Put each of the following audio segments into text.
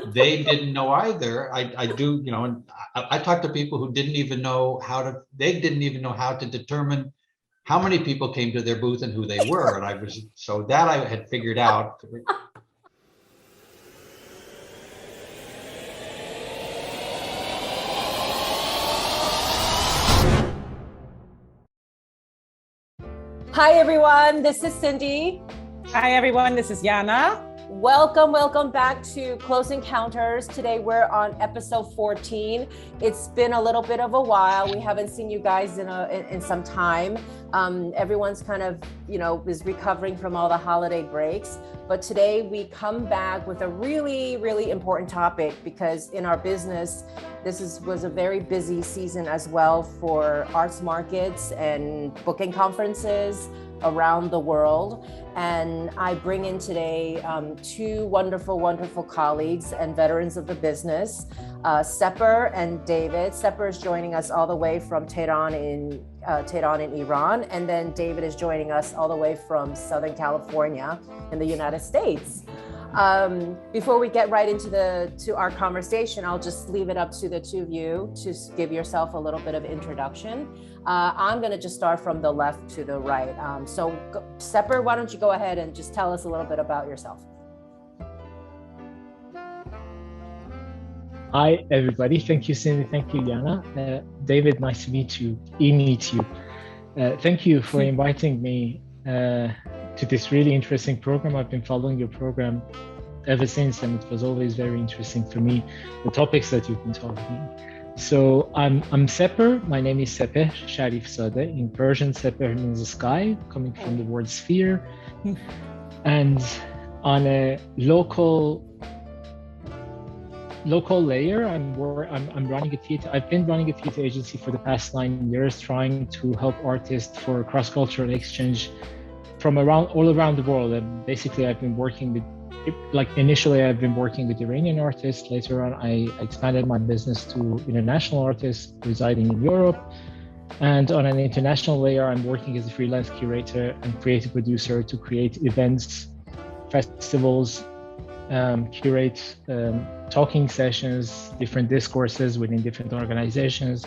they didn't know either. I do, and I talked to people who didn't even know they didn't even know how to determine how many people came to their booth and who they were. And I had figured out. Hi, everyone. This is Cindy. Hi, everyone. This is Jana. Welcome back to Close Encounters. Today we're on episode 14. It's been a little bit of a while. We haven't seen you guys in some time. Everyone's kind of, is recovering from all the holiday breaks. But today we come back with a really, really important topic because in our business, was a very busy season as well for arts markets and booking conferences around the world. And I bring in today two wonderful colleagues and veterans of the business, Sepehr and David. Sepehr is joining us all the way from Tehran in Iran, and then David is joining us all the way from Southern California in the United States. Before we get right into our conversation, I'll just leave it up to the two of you to give yourself a little bit of introduction. I'm going to just start from the left to the right. So Sepehr, why don't you go ahead and just tell us a little bit about yourself? Hi, everybody. Thank you, Cindy. Thank you, Jana. David, nice to meet you. Meet you. Thank you for inviting me to this really interesting program. I've been following your program ever since, and it was always very interesting for me, the topics that you've been talking. So I'm Sepehr. My name is Sepehr Sharifzadeh. In Persian, Sepehr means sky, coming from the word sphere. And on a local layer, I'm running a theater. I've been running a theater agency for the past 9 years, trying to help artists for cross-cultural exchange from all around the world. And basically, I've been working with, initially I've been working with Iranian artists. Later on, I expanded my business to international artists residing in Europe. And on an international layer, I'm working as a freelance curator and creative producer to create events, festivals, curate talking sessions, different discourses within different organizations,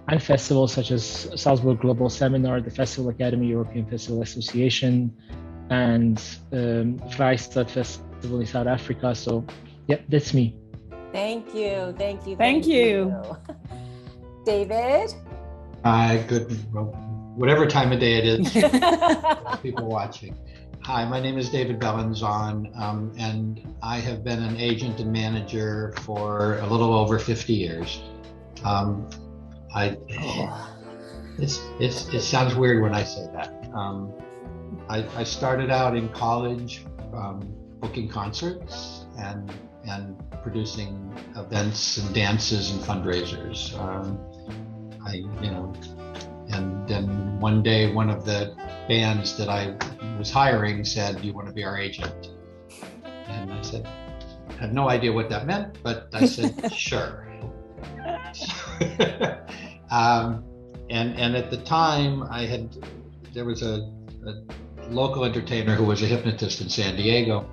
and festivals such as Salzburg Global Seminar, the Festival Academy, European Festival Association, and Vrijstad Festival in South Africa. So, yeah, that's me. Thank you. David? Hi, whatever time of day it is, people watching. Hi, my name is David Belanzon, and I have been an agent and manager for a little over 50 years. It sounds weird when I say that. I started out in college booking concerts and producing events and dances and fundraisers. And then one day, one of the bands that I was hiring said, "Do you want to be our agent?" And I said, I had no idea what that meant, but I said, sure. And at the time, there was a local entertainer who was a hypnotist in San Diego,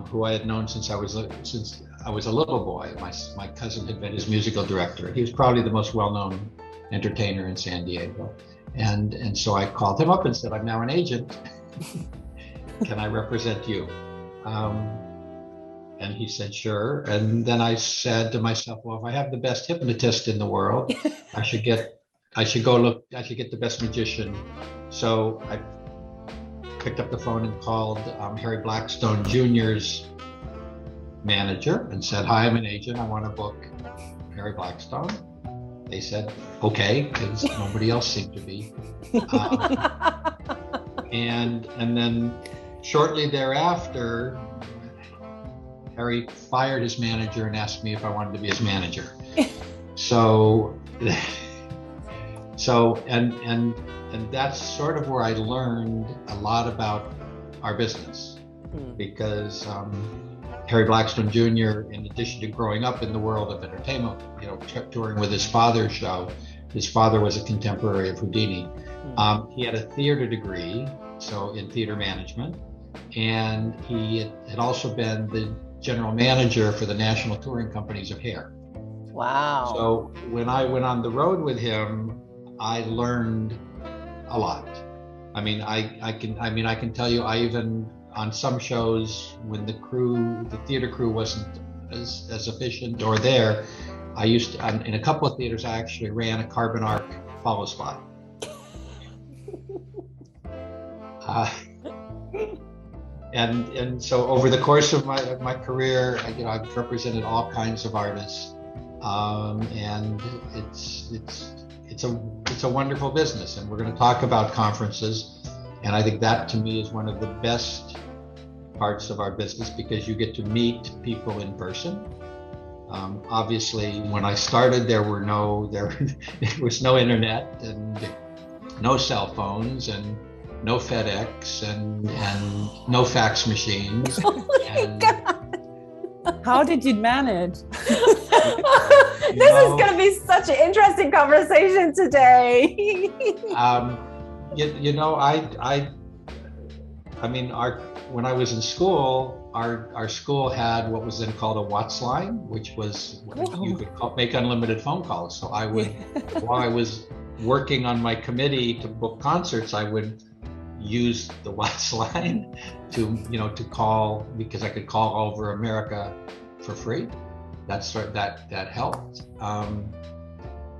who I had known since I was a little boy. My cousin had been his musical director. He was probably the most well-known entertainer in San Diego. And so I called him up and said, "I'm now an agent. Can I represent you?" And he said, "Sure." And then I said to myself, well, if I have the best hypnotist in the world, I should get the best magician. So I picked up the phone and called Harry Blackstone Jr.'s manager and said, "Hi, I'm an agent. I want to book Harry Blackstone." They said, "Okay," because nobody else seemed to be. And then shortly thereafter, Harry fired his manager and asked me if I wanted to be his manager. And that's sort of where I learned a lot about our business, because Harry Blackstone Jr., in addition to growing up in the world of entertainment, touring with his father's show. His father was a contemporary of Houdini. He had a theater degree, so in theater management, and he had also been general manager for the national touring companies of hair. Wow. So when I went on the road with him, I learned a lot. I mean, I can tell you, I even on some shows when the theater crew wasn't as efficient or there, I used to, in a couple of theaters, I actually ran a carbon arc follow spot. And so over the course of my career, I've represented all kinds of artists, and it's a wonderful business. And we're going to talk about conferences, and I think that to me is one of the best parts of our business because you get to meet people in person. Obviously, when I started, there was no internet and no cell phones and no FedEx and no fax machines. Oh my God. How did you manage? This is going to be such an interesting conversation today. When I was in school, our school had what was then called a Watts line, which was you could make unlimited phone calls. So I would, while I was working on my committee to book concerts, I would use the Watts line to call, because I could call over America for free. That helped.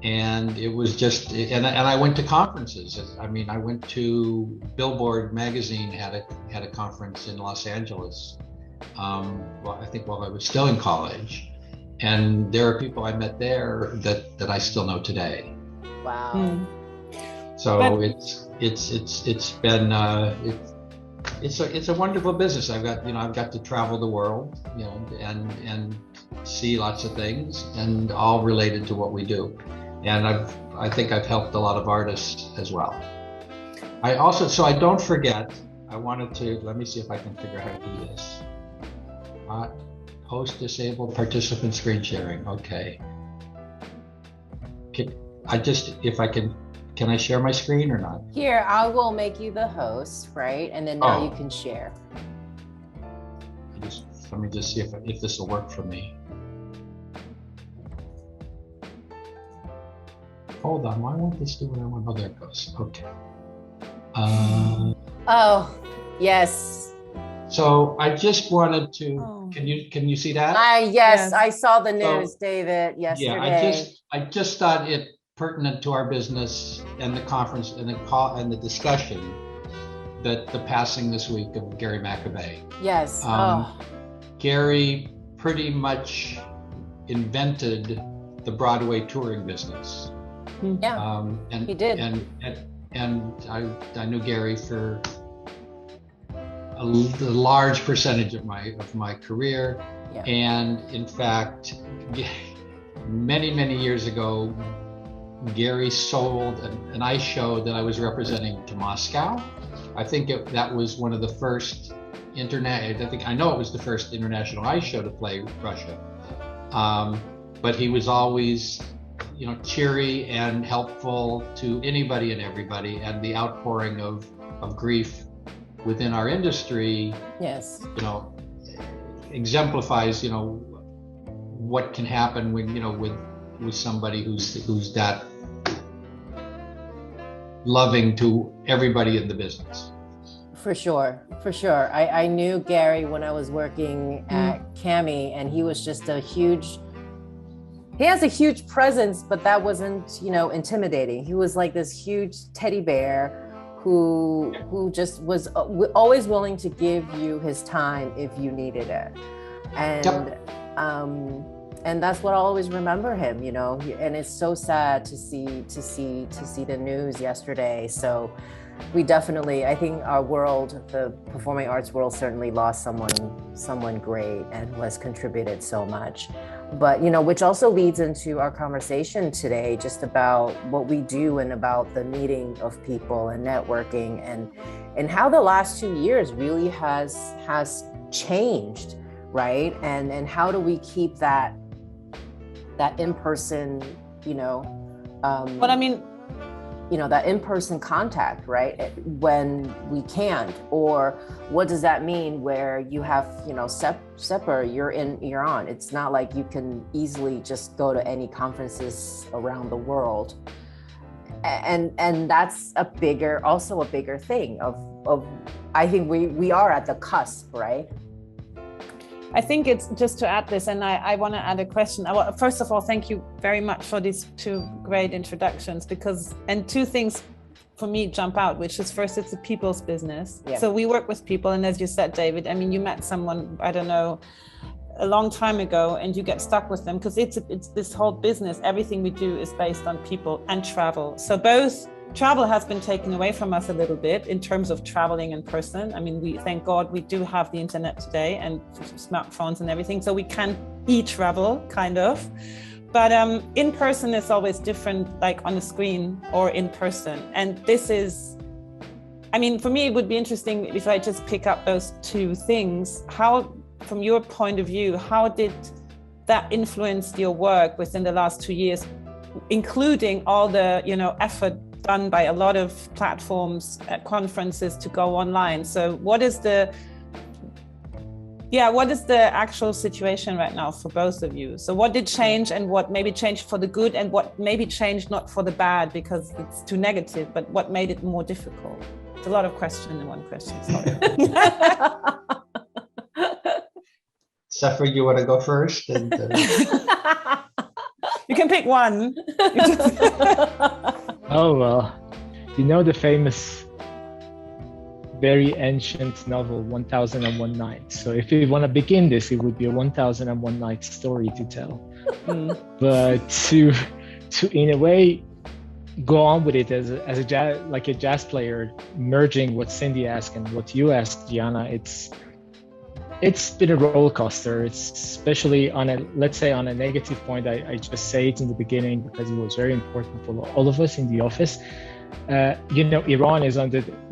And it was just, and I went to conferences. I mean, I went to Billboard magazine had a conference in Los Angeles. I think while I was still in college, and there are people I met there that I still know today. Wow. So it's been it's a wonderful business. I've got to travel the world, and see lots of things, and all related to what we do. And I think I've helped a lot of artists as well. I also, so I don't forget, I wanted to, let me see if I can figure out how to do this. Host disabled participant screen sharing. Okay. Can I share my screen or not? Here, I will make you the host, right? And then now you can share. Let me just see if this will work for me. Hold on, why won't this do what I want? Oh, there it goes. Okay. Oh, yes. So I just wanted to. Can you see that? Yes, I saw the news, David, yesterday. Yeah, I just thought it pertinent to our business and the conference and the discussion that the passing this week of Gary McAbey. Yes. Gary pretty much invented the Broadway touring business. Yeah, and he did. And I knew Gary for a large percentage of my career. Yeah. And in fact, many years ago, Gary sold an ice show that I was representing to Moscow. I think that was one of the first I know it was the first international ice show to play Russia. But he was always, cheery and helpful to anybody and everybody, and the outpouring of grief within our industry, yes, exemplifies, what can happen when, with somebody who's that loving to everybody in the business. For sure. I knew Gary when I was working at Cami, and he was just he has a huge presence, but that wasn't, intimidating. He was like this huge teddy bear who just was always willing to give you his time if you needed it. And and that's what I'll always remember him, and it's so sad to see the news yesterday. So we definitely, I think our world, the performing arts world, certainly lost someone great and who has contributed so much. But, which also leads into our conversation today, just about what we do and about the meeting of people and networking and how the last 2 years really has changed, right? And how do we keep that in-person, But I mean, that in-person contact, right? When we can't, or what does that mean where you have, Sepehr, you're in Iran. It's not like you can easily just go to any conferences around the world. And that's also a bigger thing of I think we are at the cusp, right? I think it's just to add this, and I want to add a question. First of all, thank you very much for these two great introductions, and two things for me jump out, which is first, it's a people's business. Yeah. So we work with people, and as you said, David, I mean, you met someone, I don't know, a long time ago, and you get stuck with them because it's this whole business. Everything we do is based on people and travel. So both travel has been taken away from us a little bit in terms of traveling in person. I mean, thank God we do have the internet today and smartphones and everything, so we can e-travel kind of. But in person is always different, like on the screen or in person. And this is, I mean, for me, it would be interesting if I just pick up those two things. How, from your point of view, how did that influence your work within the last 2 years, including all the, effort done by a lot of platforms at conferences to go online? So what is the actual situation right now for both of you? So what did change, and what maybe changed for the good, and what maybe changed not for the bad because it's too negative, but what made it more difficult? It's a lot of questions in one question. Sorry. Sepehr, you want to go first? You can pick one. Oh, well, the famous, very ancient novel, 1001 Nights. So if we want to begin this, it would be a 1001 Nights story to tell. But to in a way, go on with it as a jazz player, merging what Cindy asked and what you asked, Jana, it's been a roller coaster. It's especially on a negative point. I just say it in the beginning because it was very important for all of us in the office. Iran is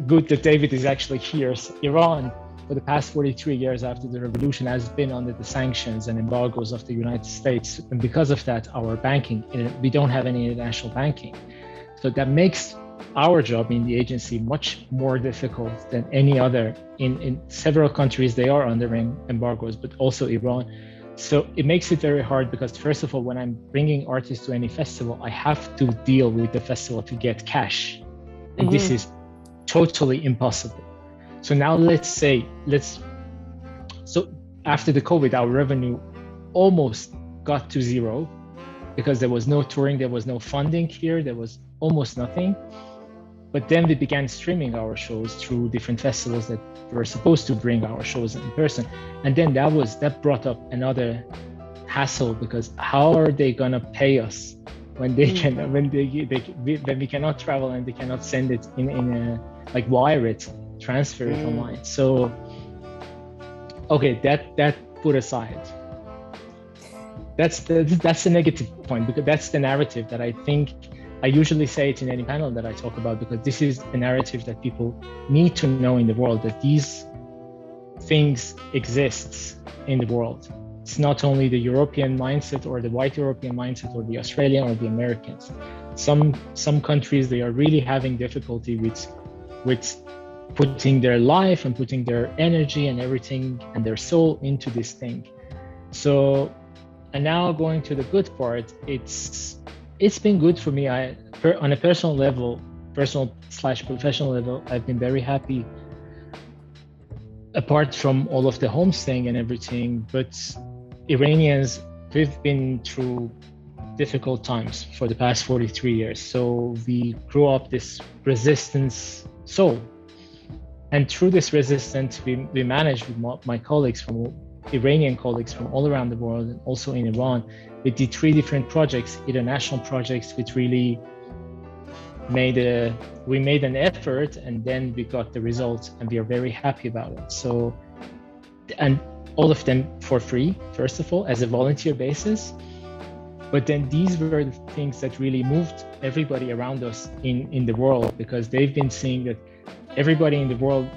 good that David is actually here. So Iran, for the past 43 years after the revolution, has been under the sanctions and embargoes of the United States. And because of that, our banking, we don't have any international banking. So that makes our job in the agency much more difficult than any other. In several countries, they are under embargoes, but also Iran. So it makes it very hard because, first of all, when I'm bringing artists to any festival, I have to deal with the festival to get cash. And this is totally impossible. So now so after the COVID, our revenue almost got to zero because there was no touring, there was no funding here, there was almost nothing. But then we began streaming our shows through different festivals that were supposed to bring our shows in person. And then that brought up another hassle, because how are they gonna pay us when we cannot travel and they cannot send it in a wire it, transfer it online. So okay, that put aside. That's the negative point, because that's the narrative that I think I usually say it in any panel that I talk about, because this is a narrative that people need to know in the world, that these things exist in the world. It's not only the European mindset or the white European mindset or the Australian or the Americans. Some countries, they are really having difficulty with putting their life and putting their energy and everything and their soul into this thing. So, and now going to the good part, it's been good for me. On a personal level, personal/professional level, I've been very happy. Apart from all of the homestaying and everything, but Iranians, we've been through difficult times for the past 43 years. So we grew up this resistance soul. And through this resistance, we managed with my colleagues, Iranian colleagues from all around the world, and also in Iran, we did 3 different projects, international projects, which really we made an effort, and then we got the results, and we are very happy about it. So, and all of them for free, first of all, as a volunteer basis. But then these were the things that really moved everybody around us in the world, because they've been seeing that everybody in the world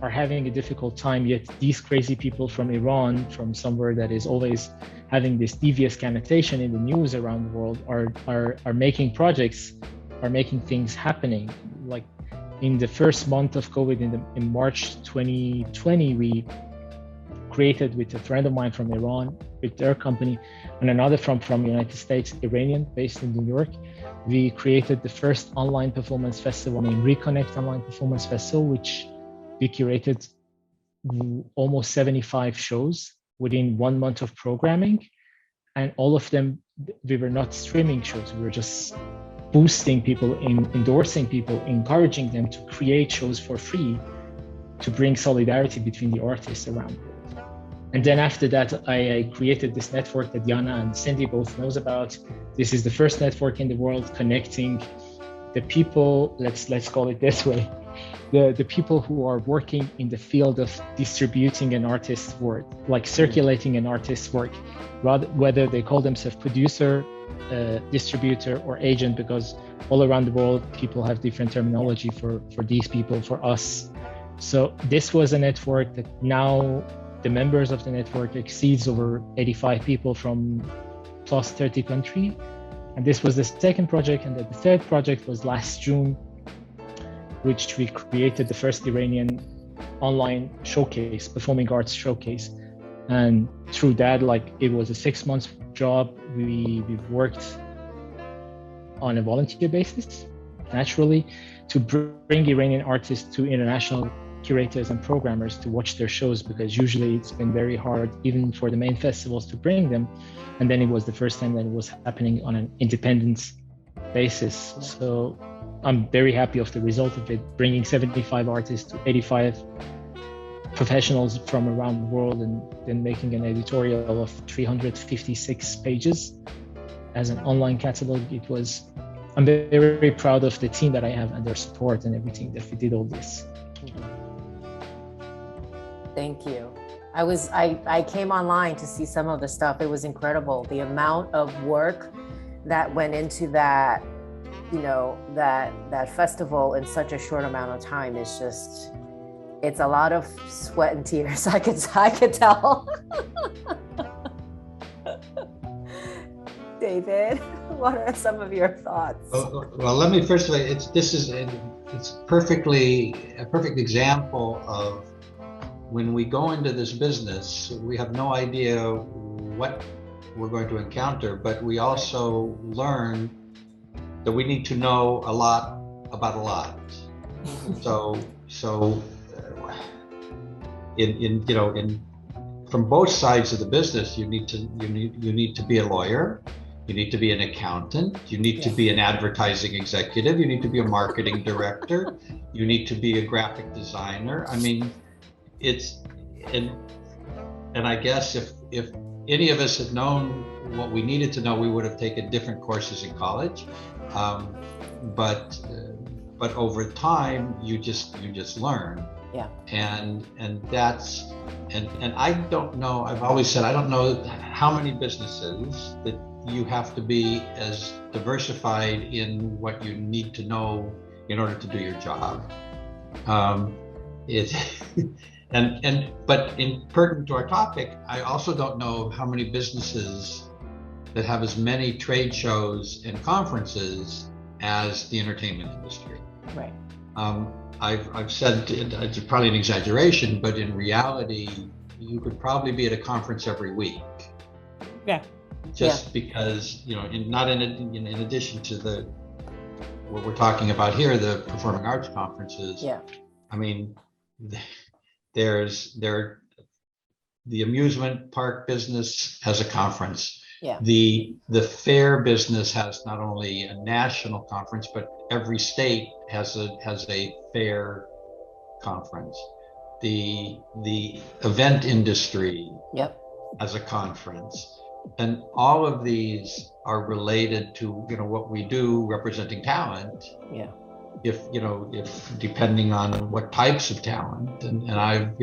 are having a difficult time, yet these crazy people from Iran, from somewhere that is always having this devious connotation in the news around the world, are making projects are making things happening. Like in the first month of COVID, in March 2020, we created with a friend of mine from Iran, with their company, and another from the United States, Iranian, based in New York. We created the first online performance festival named Reconnect Online Performance Festival, which we curated almost 75 shows within 1 month of programming. And all of them, we were not streaming shows. We were just boosting people, endorsing people, encouraging them to create shows for free to bring solidarity between the artists around the world. And then after that, I created this network that Jana and Cindy both knows about. This is the first network in the world connecting the people, let's call it this way, the people who are working in the field of distributing an artist's work, like circulating an artist's work, whether they call themselves producer, distributor, or agent, because all around the world, people have different terminology for these people, for us. So this was a network that now the members of the network exceeds over 85 people from plus 30 countries. And this was the second project. And the third project was last June, which we created the first Iranian online showcase, performing arts showcase. And through that, like, it was a 6-month job. We worked on a volunteer basis, naturally, to bring Iranian artists to international curators and programmers to watch their shows, because usually it's been very hard, even for the main festivals, to bring them. And then it was the first time that it was happening on an independent basis. So I'm very happy of the result of it, bringing 75 artists to 85 professionals from around the world, and then making an editorial of 356 pages as an online catalog. I'm very, very proud of the team that I have and their support and everything that we did all this. Thank you. I came online to see some of the stuff. It was incredible. The amount of work that went into that, that festival in such a short amount of time is just, it's a lot of sweat and tears. I could tell. David, what are some of your thoughts? Well, let me first say, it's a perfect example of, when we go into this business, we have no idea what we're going to encounter, but we also learn that we need to know a lot about a lot. So from both sides of the business, you need to be a lawyer, you need to be an accountant, you need to be an advertising executive, you need to be a marketing director, you need to be a graphic designer. I mean, and I guess if any of us had known what we needed to know, we would have taken different courses in college. But over time, you just learn. Yeah. And I don't know. I've always said I don't know how many businesses that you have to be as diversified in what you need to know in order to do your job. But in pertinent to our topic, I also don't know how many businesses that have as many trade shows and conferences as the entertainment industry. Right. I've said, it's probably an exaggeration, but in reality, you could probably be at a conference every week. Yeah. Just because, in addition to what we're talking about here, the performing arts conferences. Yeah. I mean, the amusement park business has a conference. Yeah. The fair business has not only a national conference, but every state has a fair conference. The event industry has a conference, and all of these are related to what we do representing talent. Yeah. If depending on what types of talent, and I've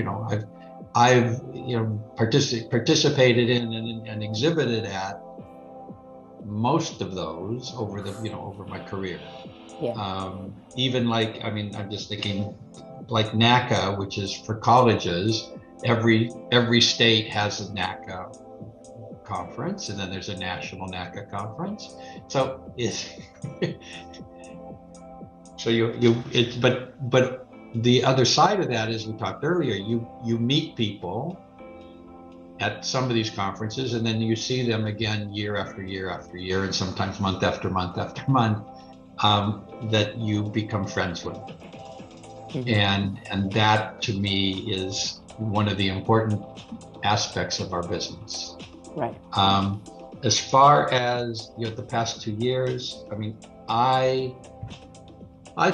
participated in and exhibited at most of those over my career. Yeah. Even I'm just thinking like NACA, which is for colleges. Every state has a NACA conference, and then there's a national NACA conference. So So but the other side of that is, we talked earlier, you meet people at some of these conferences, and then you see them again year after year after year, and sometimes month after month after month, that you become friends with. And that to me is one of the important aspects of our business. Right. As far as the past 2 years, I mean, I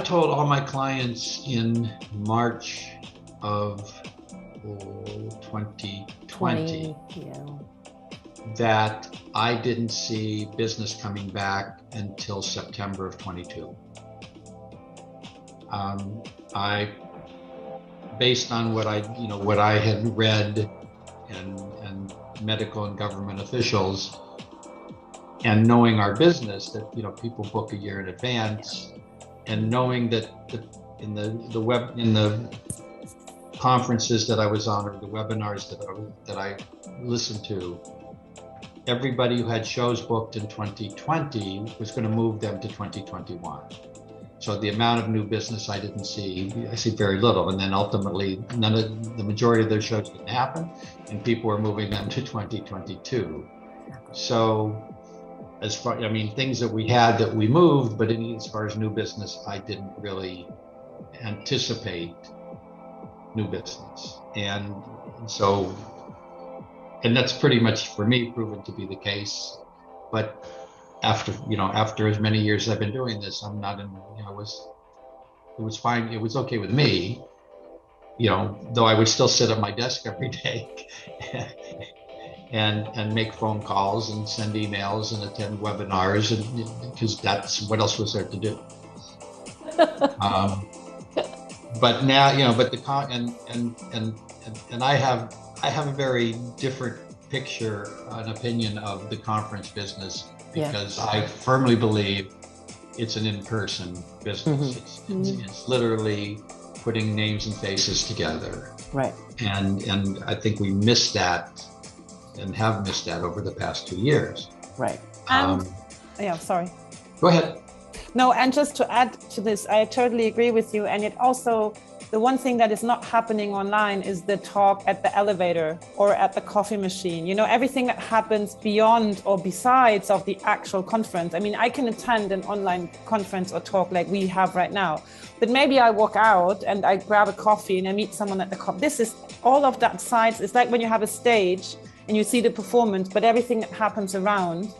told all my clients in March of 2020 that I didn't see business coming back until September of 22. Based on what I had read and medical and government officials, and knowing our business, that people book a year in advance, and knowing that in the conferences that I was on, or the webinars that I listened to, everybody who had shows booked in 2020 was going to move them to 2021. So the amount of new business I see very little. And then ultimately, the majority of those shows didn't happen, and people were moving them to 2022. So things that we had that we moved, but as far as new business, I didn't really anticipate new business. And that's pretty much, for me, proven to be the case. But after as many years I've been doing this, I'm not in, it was fine. It was okay with me, though I would still sit at my desk every day and make phone calls and send emails and attend webinars, and because that's what else was there to do. But now, and I have a very different picture, an opinion of the conference business, because I firmly believe it's an in-person business. It's literally putting names and faces together. Right. And I think we missed that, and have missed that over the past 2 years. Right. Sorry. Go ahead. No, and just to add to this, I totally agree with you. And it also, the one thing that is not happening online is the talk at the elevator or at the coffee machine. Everything that happens beyond or besides of the actual conference. I mean, I can attend an online conference or talk like we have right now, but maybe I walk out and I grab a coffee and I meet someone at the coffee. This is all of that sides. It's like when you have a stage and you see the performance, but everything that happens around,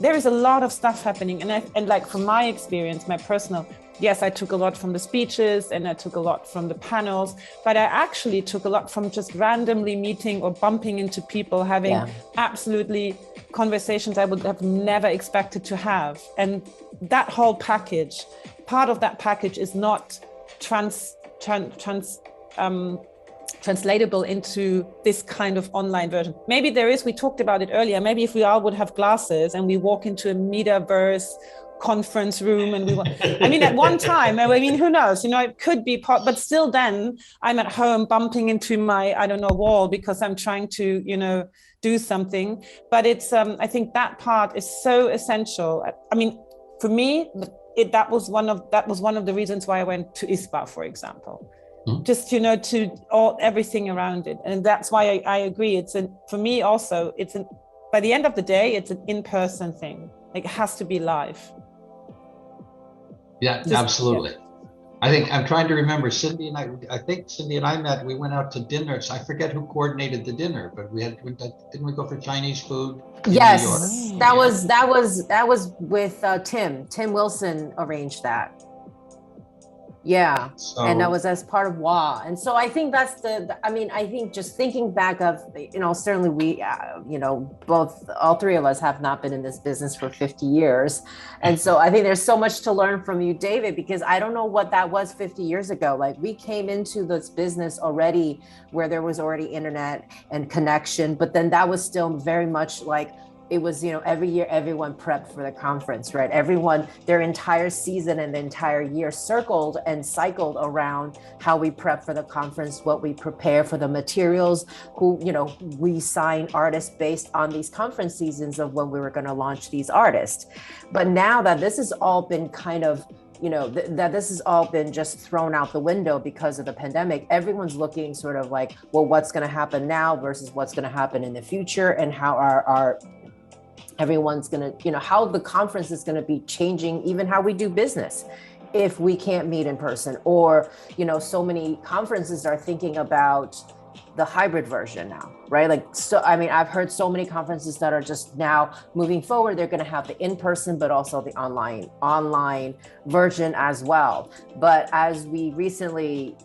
there is a lot of stuff happening. And like from my experience, my personal, yes, I took a lot from the speeches and I took a lot from the panels, but I actually took a lot from just randomly meeting or bumping into people, having absolutely conversations I would have never expected to have. And that whole package, part of that package is not translatable into this kind of online version. Maybe there is, we talked about it earlier, maybe if we all would have glasses and we walk into a metaverse conference room and at one time, who knows, it could be but still then I'm at home bumping into my, wall because I'm trying to, do something. But it's, I think that part is so essential. I mean, for me, that was one of the reasons why I went to ISPA, for example. Just, to everything around it. And that's why I agree. For me also, by the end of the day, it's an in-person thing. Like, it has to be live. Yeah, absolutely. I think I'm trying to remember, Cindy and I met, we went out to dinner. So I forget who coordinated the dinner, but didn't we go for Chinese food? Yes, that was with Tim. Tim Wilson arranged that. Yeah, and that was as part of WA. And so I think that's I think just thinking back of, certainly we, all three of us have not been in this business for 50 years. And so I think there's so much to learn from you, David, because I don't know what that was 50 years ago. Like, we came into this business already where there was already internet and connection, but then that was still very much like, it was, every year, everyone prepped for the conference, right? Everyone, their entire season and the entire year circled and cycled around how we prep for the conference, what we prepare for the materials, we sign artists based on these conference seasons of when we were going to launch these artists. But now that this has all been kind of that this has all been just thrown out the window because of the pandemic. Everyone's looking sort of like, well, what's going to happen now versus what's going to happen in the future, and how everyone's going to, how the conference is going to be changing even how we do business if we can't meet in person. Or, so many conferences are thinking about the hybrid version now, right? I've heard so many conferences that are just now moving forward. They're going to have the in-person, but also the online version as well. But as we recently,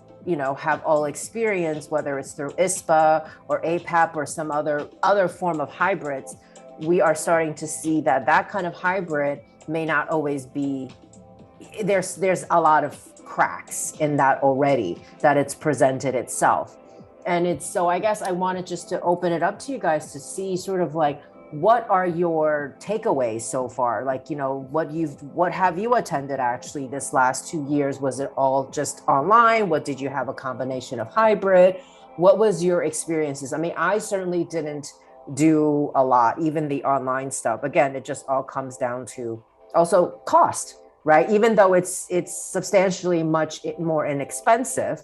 have all experienced, whether it's through ISPA or APAP or some other form of hybrids, we are starting to see that kind of hybrid may not always be, there's a lot of cracks in that already, that it's presented itself. And so I guess I wanted just to open it up to you guys to see sort of like, what are your takeaways so far? Like, what have you attended actually this last 2 years? Was it all just online? What did you have a combination of hybrid? What was your experiences? I mean, I certainly didn't do a lot, even the online stuff. Again, it just all comes down to also cost, right? Even though it's substantially much more inexpensive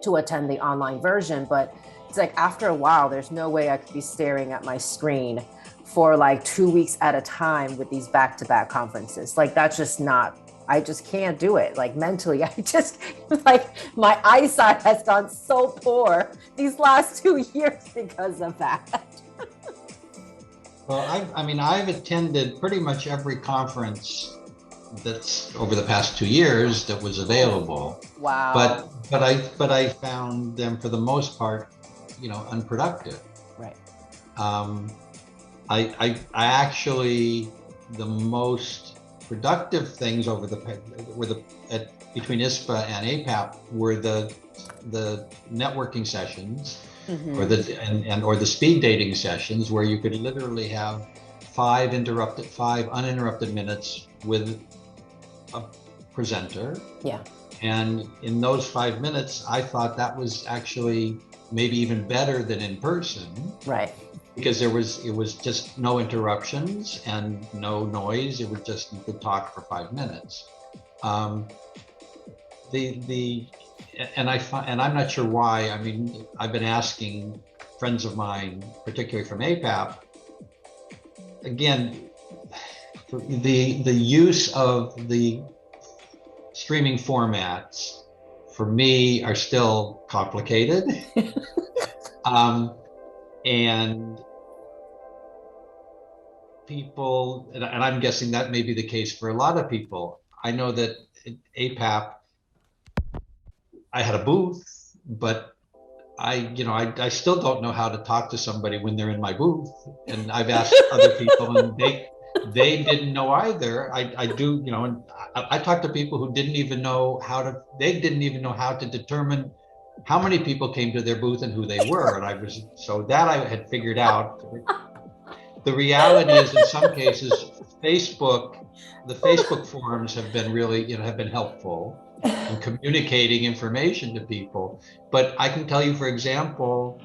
to attend the online version, but it's like after a while, there's no way I could be staring at my screen for like 2 weeks at a time with these back-to-back conferences. Like that's just not, I just can't do it. Like mentally, I just like my eyesight has gone so poor these last 2 years because of that. Well, I've attended pretty much every conference that's over the past 2 years that was available. Wow. But I found them for the most part, unproductive. Right. I actually, the most productive things between ISPA and APAP were the networking sessions, Mm-hmm. or the speed dating sessions, where you could literally have 5 uninterrupted minutes with a presenter. Yeah. And in those 5 minutes, I thought that was actually maybe even better than in person. Right. Because it was just no interruptions and no noise. It was just, you could talk for 5 minutes. And I'm not sure why. I mean, I've been asking friends of mine, particularly from APAP, again, the use of the streaming formats for me are still complicated. And people, and I'm guessing that may be the case for a lot of people. I know that at APAP, I had a booth, but I still don't know how to talk to somebody when they're in my booth. And I've asked other people, and they didn't know either. I do, and I talked to people who didn't even know how to determine how many people came to their booth and who they were. And I had figured out. The reality is, in some cases, the Facebook forums have been really, have been helpful in communicating information to people. But I can tell you, for example,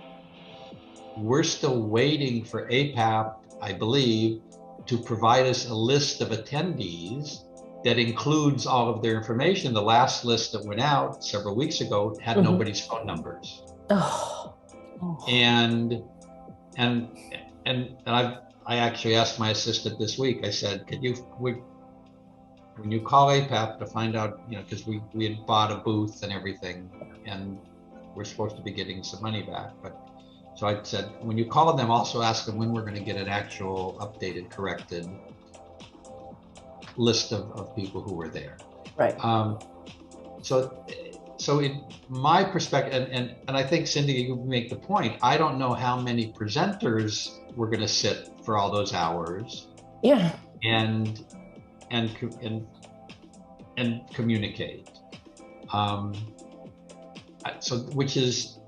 we're still waiting for APAP, I believe, to provide us a list of attendees that includes all of their information. The last list that went out several weeks ago had Mm-hmm. nobody's phone numbers. Oh. And I actually asked my assistant this week. I said, when you call APAP to find out, because we had bought a booth and everything, and we're supposed to be getting some money back. But so I said, when you call them, also ask them when we're going to get an actual updated, corrected list of people who were there. Right. So in my perspective, and I think, Cindy, you make the point, I don't know how many presenters were going to sit for all those hours. Yeah. And communicate. So which is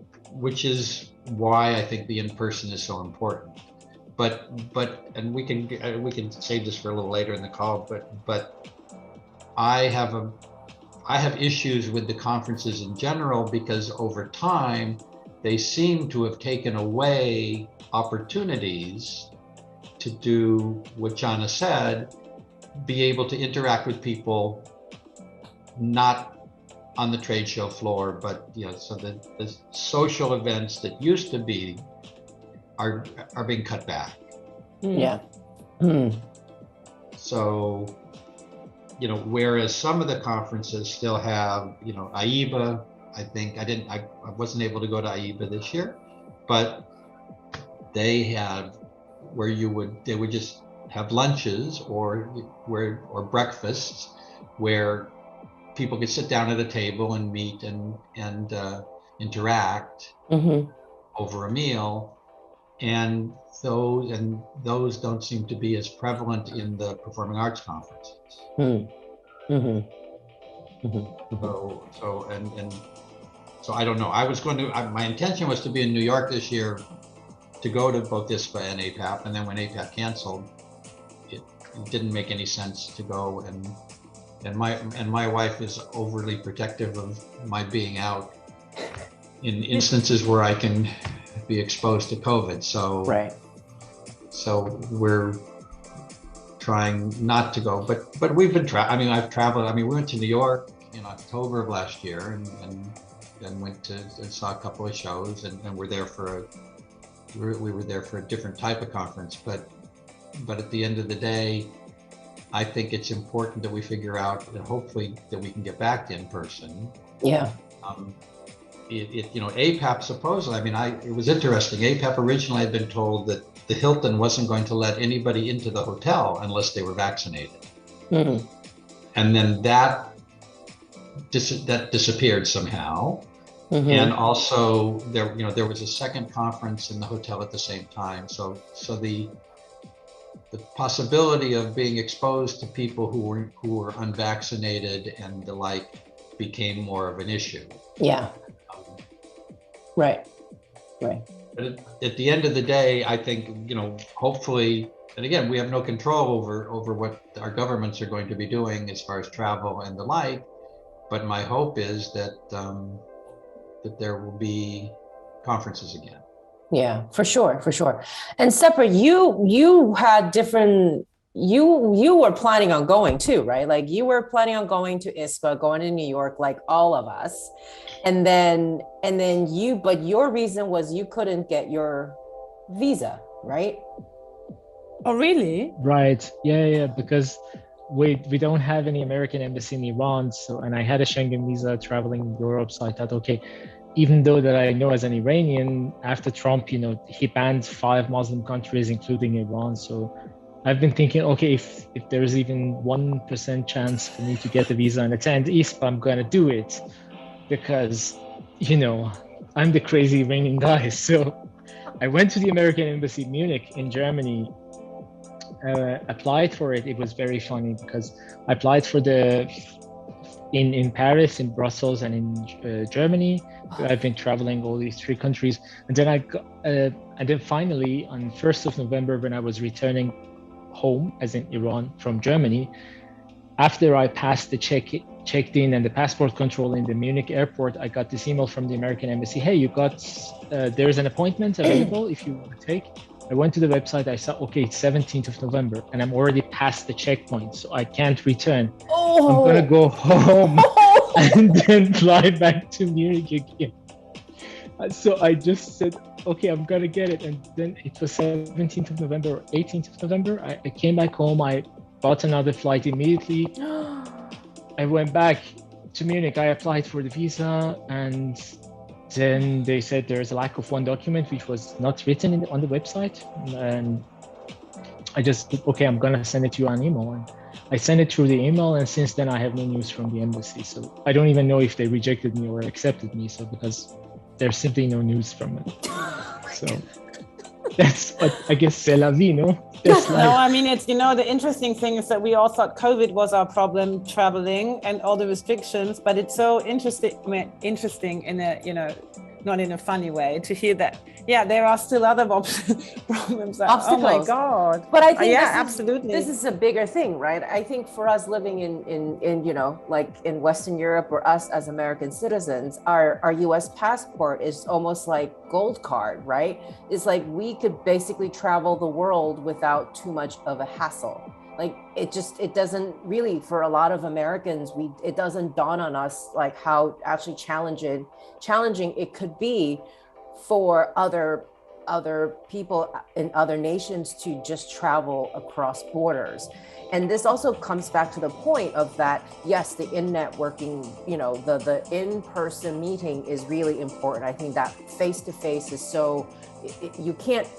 why I think the in-person is so important. But and we can save this for a little later in the call. But I have issues with the conferences in general, because over time they seem to have taken away opportunities to do what Jana said, be able to interact with people not on the trade show floor, but so the social events that used to be are being cut back. Yeah. So, whereas some of the conferences still have, AIBA, I wasn't able to go to AIBA this year, but they have where they would just have lunches or breakfasts where people could sit down at a table and meet and interact over a meal. And those don't seem to be as prevalent in the performing arts conferences. So I don't know. My intention was to be in New York this year to go to both ISPA and APAP, and then when APAP canceled, it didn't make any sense to go. And my wife is overly protective of my being out in instances where I can be exposed to COVID. So So we're trying not to go, but we've been I've traveled. We went to New York in October of last year, and then went to and saw a couple of shows, and we were there for a different type of conference. But at the end of the day, I think it's important that we figure out that hopefully that we can get back to in person. Yeah. APAP supposedly, it was interesting. APAP originally had been told that the Hilton wasn't going to let anybody into the hotel unless they were vaccinated. And then that disappeared somehow. And also there was a second conference in the hotel at the same time. So the possibility of being exposed to people who were unvaccinated and the like became more of an issue. Yeah. Right. But at the end of the day, I think, hopefully, and again, we have no control over what our governments are going to be doing as far as travel and the like. But my hope is that there will be conferences again. Yeah, for sure. And Sepehr, you had different. You were planning on going too, right? Like you were planning on going to ISPA, going to New York, like all of us. And then but your reason was you couldn't get your visa, right? Oh, really? Right. Yeah. Because we don't have any American embassy in Iran. And I had a Schengen visa traveling in Europe. So I thought, okay, even though that I know as an Iranian, after Trump, he banned 5 Muslim countries, including Iran. So I've been thinking, okay, if there is even 1% chance for me to get the visa and attend ISPA, I'm going to do it because, I'm the crazy Iranian guy. So I went to the American Embassy Munich in Germany, applied for it. It was very funny because I applied for in Paris, in Brussels, and in Germany. I've been traveling all these 3 countries. And then finally on 1st of November, when I was returning home, as in Iran, from Germany, after I passed the checked in and the passport control in the Munich airport, I got this email from the American embassy. Hey, there's an appointment available if you want to take. I went to the website, I saw, okay, it's 17th of November and I'm already past the checkpoint, so I can't return. I'm gonna go home and then fly back to Munich again. So I just said, okay, I'm gonna get it. And then it was 17th of November or 18th of November. I came back home, I bought another flight immediately. I went back to Munich, I applied for the visa, and then they said there's a lack of one document which was not written on the website. And I just, okay, I'm gonna send it to you on email. And I sent it through the email, and since then I have no news from the embassy. So I don't even know if they rejected me or accepted me. So because there's simply no news from it. So that's what I guess c'est la vie, no? No, it's, the interesting thing is that we all thought COVID was our problem, traveling and all the restrictions, but it's so interesting in a, not in a funny way, to hear that, yeah, there are still other problems. Obstacles. Oh my God. But I think absolutely. This is a bigger thing, right? I think for us living in like in Western Europe, or us as American citizens, our US passport is almost like gold card, right? It's like we could basically travel the world without too much of a hassle. like it doesn't really, for a lot of Americans, it doesn't dawn on us like how actually challenging it could be for other people in other nations to just travel across borders. And this also comes back to the point of that, yes, the in networking, you know, the in-person meeting is really important. I think that face-to-face is so,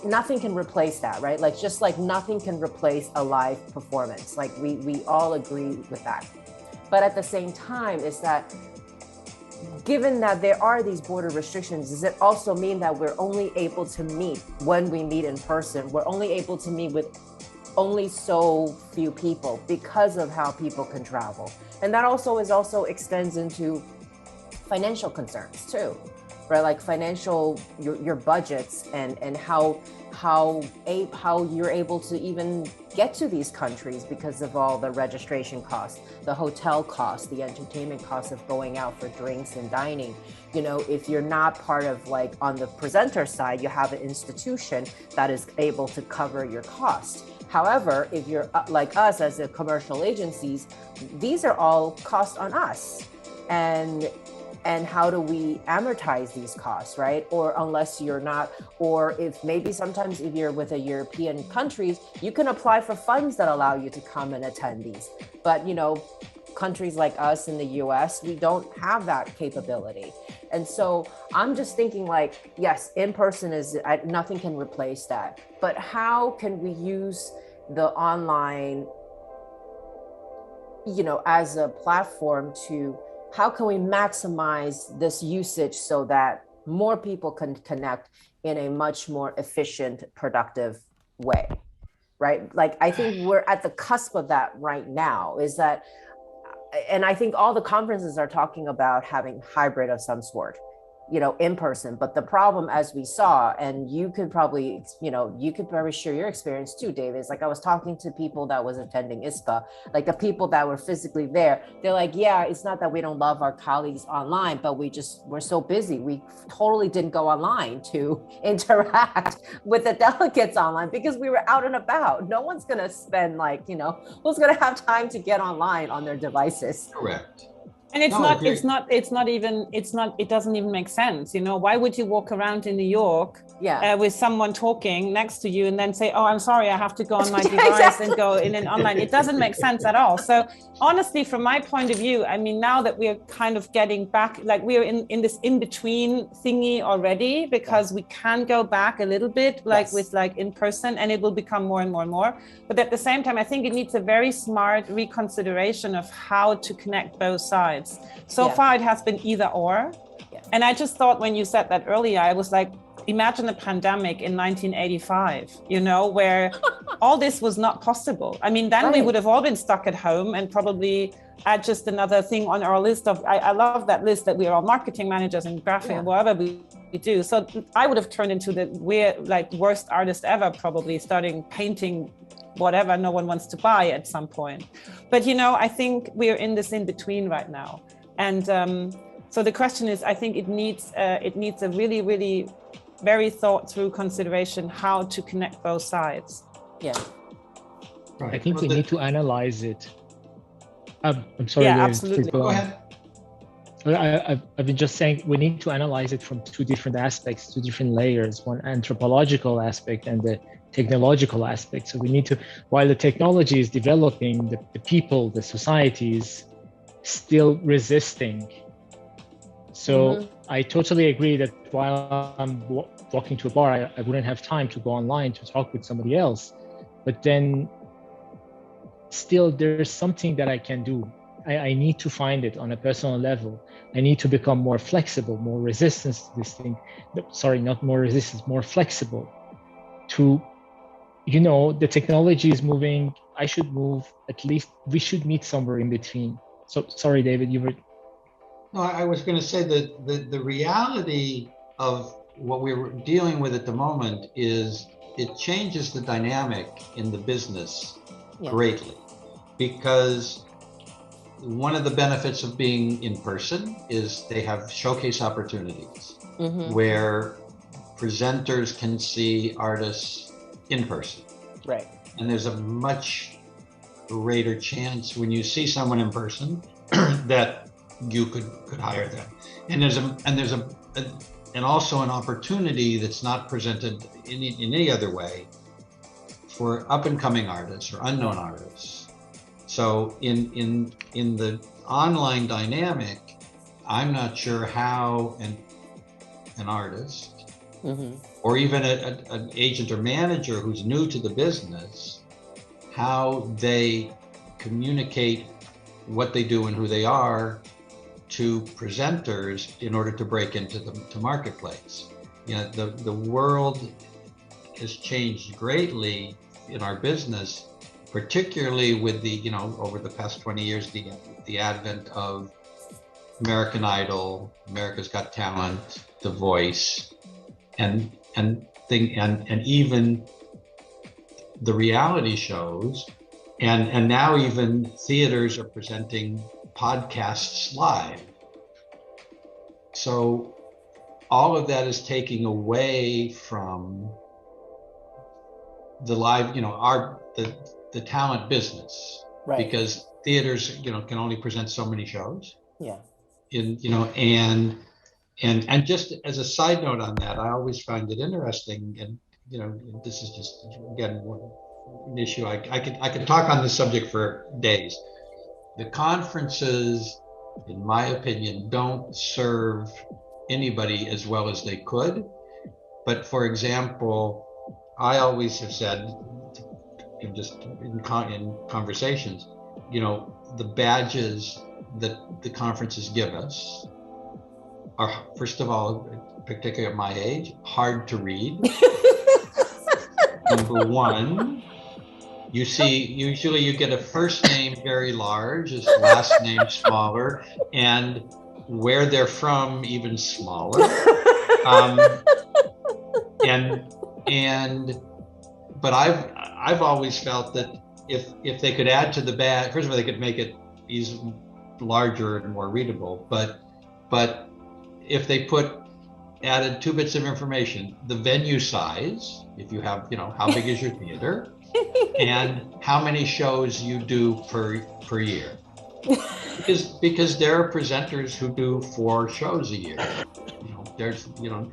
nothing can replace that, right? Like, just like nothing can replace a live performance. Like we all agree with that. But at the same time, is that given that there are these border restrictions, does it also mean that we're only able to meet when we meet in person? We're only able to meet with only so few people because of how people can travel. And that also extends into financial concerns too, right? Like financial, your budgets and how you're able to even get to these countries because of all the registration costs, the hotel costs, the entertainment costs of going out for drinks and dining. You know, if you're not part of, like, on the presenter side, you have an institution that is able to cover your cost. However, if you're like us as a commercial agencies, these are all costs on us. And how do we amortize these costs, right? Or unless you're not, or if maybe sometimes if you're with a European countries, you can apply for funds that allow you to come and attend these. But, you know, countries like us in the US, we don't have that capability. And so I'm just thinking, like, yes, in person is, nothing can replace that. But how can we use the online, you know, as a platform to, how can we maximize this usage so that more people can connect in a much more efficient, productive way, right? Like, I think we're at the cusp of that right now, is that, and I think all the conferences are talking about having hybrid of some sort, you know, in person. But the problem, as we saw, and you could probably share your experience too, David, is like, I was talking to people that was attending ISPA, like the people that were physically there, they're like, yeah, it's not that we don't love our colleagues online, but we're so busy. We totally didn't go online to interact with the delegates online because we were out and about. No one's going to spend, like, you know, who's going to have time to get online on their devices? Correct. And it doesn't even make sense. You know, why would you walk around in New York with someone talking next to you and then say, oh, I'm sorry, I have to go on my device and go in and online? It doesn't make sense at all. So honestly, from my point of view, I mean, now that we're kind of getting back, like we're in this in-between thingy already, because we can go back a little bit, like with like in person, and it will become more and more and more. But at the same time, I think it needs a very smart reconsideration of how to connect both sides. So far, it has been either or. And I just thought, when you said that earlier, I was like, imagine a pandemic in 1985, you know, where all this was not possible. I mean, then we would have all been stuck at home and probably add just another thing on our list of, I love that list that we are all marketing managers and graphic and whatever we do. So I would have turned into the worst artist ever, probably starting painting whatever no one wants to buy at some point. But, you know, I think we're in this in between right now. And so the question is, I think it needs a really, really very thought through consideration how to connect both sides. Yeah. I think we need to analyze it. I'm sorry. Yeah, absolutely. Go ahead. I've been just saying we need to analyze it from two different aspects, two different layers, one anthropological aspect and the technological aspect. So we need to, while the technology is developing, the people, the society is still resisting. So I totally agree that while I'm walking to a bar, I wouldn't have time to go online to talk with somebody else. But then still there's something that I can do. I need to find it on a personal level. I need to become more flexible, more resistant to this thing. Sorry, not more resistant, more flexible to, you know, the technology is moving. I should move. At least we should meet somewhere in between. So sorry, David, you were. No, I was going to say that the reality of what we're dealing with at the moment is it changes the dynamic in the business greatly, because one of the benefits of being in person is they have showcase opportunities where presenters can see artists in person. Right. And there's a much greater chance when you see someone in person that you could hire them. And and also an opportunity that's not presented in any other way for up and coming artists or unknown artists. So in the online dynamic, I'm not sure how an artist or even an agent or manager who's new to the business, how they communicate what they do and who they are to presenters in order to break into the marketplace. You know, the world has changed greatly in our business, particularly with the, you know, over the past 20 years, the advent of American Idol, America's Got Talent, The Voice, and even the reality shows, and now even theaters are presenting podcasts live. So all of that is taking away from the live, you know, the talent business, Right. Because theaters, you know, can only present so many shows. Yeah. You know, and just as a side note on that, I always find it interesting, and you know, this is just again one issue. I could talk on this subject for days. The conferences, in my opinion, don't serve anybody as well as they could. But for example, I always have said, just in conversations, you know, the badges that the conferences give us are, first of all, particularly at my age, hard to read. Number one, you see, usually you get a first name very large, a last name smaller, and where they're from even smaller. But I've always felt that if they could add to the badge, first of all, they could make it larger and more readable. But if they added 2 bits of information, the venue size, if you have, you know, how big is your theater, and how many shows you do per year, because there are presenters who do 4 shows a year. You know, there's, you know,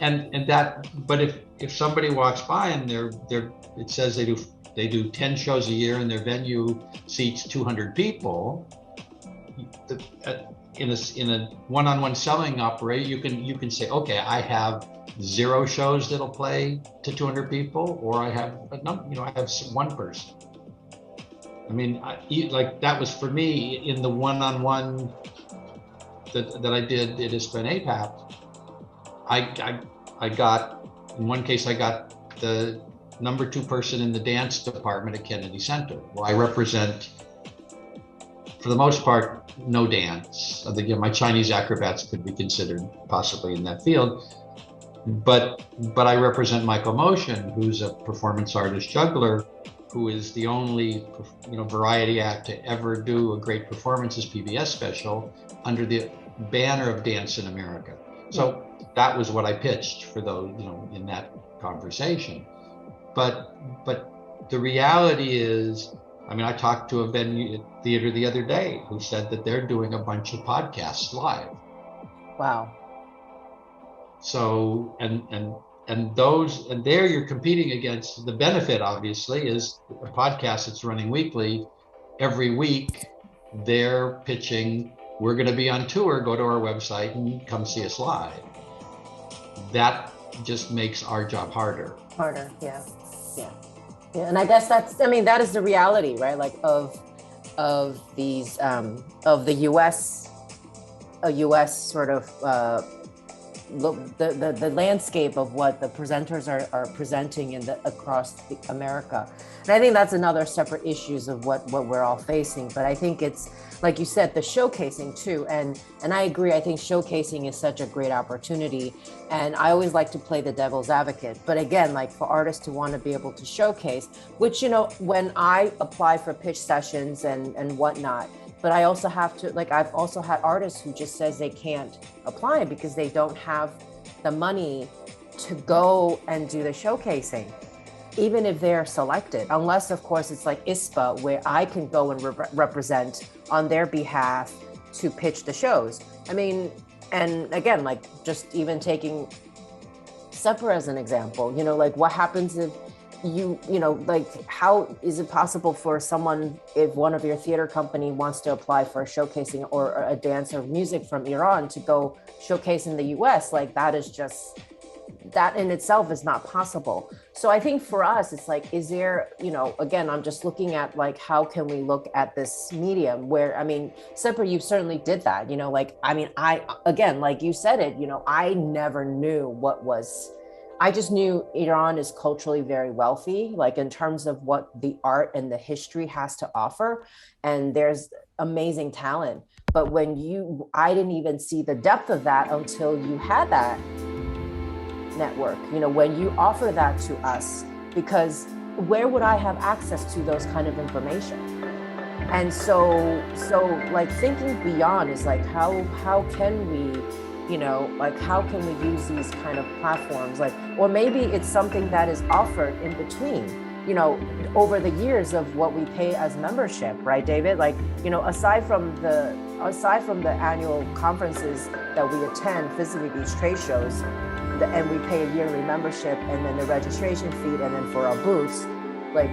and that. But if somebody walks by and it says they do 10 shows a year and their venue seats 200 people, in a one-on-one selling operation, you can say, okay, I have 0 shows that'll play to 200 people, or I have I have 1 person. I mean, like that was for me in the one-on-one that I did at ISPA and APAP. I got, in one case, I got the number 2 person in the dance department at Kennedy Center. Well, I represent, for the most part, no dance. I think, you know, my Chinese acrobats could be considered possibly in that field. But I represent Michael Motion, who's a performance artist juggler, who is the only, you know, variety act to ever do a great performances PBS special under the banner of Dance in America. So that was what I pitched for those, you know, in that conversation. But the reality is, I mean, I talked to a venue theater the other day who said that they're doing a bunch of podcasts live. Wow. So, and there you're competing against, the benefit obviously is a podcast that's running weekly. Every week they're pitching, we're going to be on tour, go to our website and come see us live. That just makes our job harder. Yeah. And I guess that is the reality, right? Like of these of the US sort of the landscape of what the presenters are presenting across America. And I think that's another separate issues of what we're all facing. But I think it's, like you said, the showcasing too. And I agree, I think showcasing is such a great opportunity. And I always like to play the devil's advocate. But again, like for artists to want to be able to showcase, which, you know, when I apply for pitch sessions and whatnot, but I also have to, like, I've also had artists who just says they can't apply because they don't have the money to go and do the showcasing. even if they're selected, unless of course it's like ISPA where I can go and represent on their behalf to pitch the shows. I mean, and again, like just even taking Sepehr as an example, you know, like what happens if you know, like how is it possible for someone, if one of your theater company wants to apply for a showcasing or a dance or music from Iran to go showcase in the US, like that is just, that in itself is not possible. So I think for us, it's like, is there, you know, again, I'm just looking at like, how can we look at this medium where, I mean, Sepehr, you certainly did that, you know, like, I mean, again, like you said it, you know, I never knew what was, I just knew Iran is culturally very wealthy, like in terms of what the art and the history has to offer. And there's amazing talent. But when I didn't even see the depth of that until you had that network, you know, when you offer that to us, because where would I have access to those kind of information? And so like thinking beyond is like, how can we, you know, like how can we use these kind of platforms, like, or maybe it's something that is offered in between, you know, over the years of what we pay as membership, right, David? Like, you know, aside from the annual conferences that we attend physically, these trade shows, and we pay a yearly membership and then the registration fee and then for our booths, like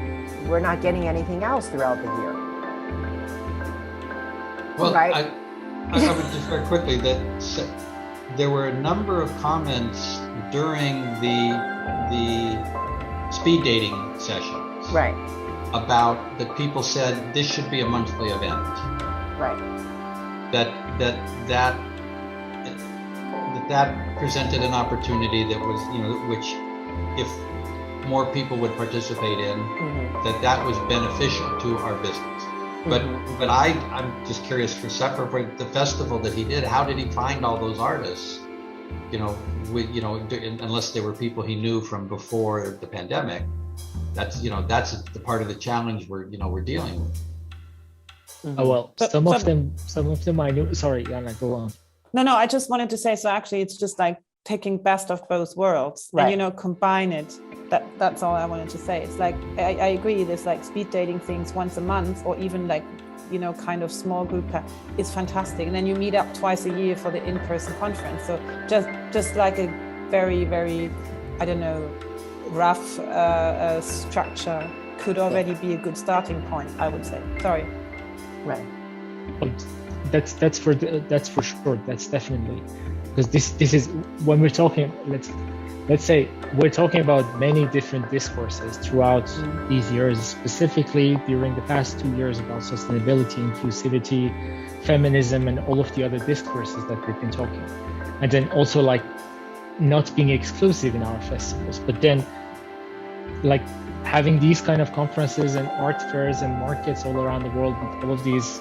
we're not getting anything else throughout the year. Well, right? I would just very quickly that there were a number of comments during the speed dating sessions, right, about that people said this should be a monthly event, right, that presented an opportunity that was, you know, which if more people would participate in, that was beneficial to our business. But I'm just curious for Sepehr, for the festival that he did, how did he find all those artists? You know, unless they were people he knew from before the pandemic. That's, you know, that's the part of the challenge we're dealing with. Oh well, some of them I knew. Sorry, Jana, go on. No, I just wanted to say, so actually it's just like taking best of both worlds, right, and, you know, combine it. That's all I wanted to say. It's like, I agree, there's like speed dating things once a month, or even like, you know, kind of small group is fantastic. And then you meet up twice a year for the in-person conference. So just like a very, very, I don't know, rough structure could already be a good starting point, I would say. Sorry. Right. But that's for sure. That's definitely, because this is when we're talking. Let's say we're talking about many different discourses throughout these years, specifically during the past 2 years about sustainability, inclusivity, feminism, and all of the other discourses that we've been talking. And then also like not being exclusive in our festivals, but then like having these kind of conferences and art fairs and markets all around the world with all of these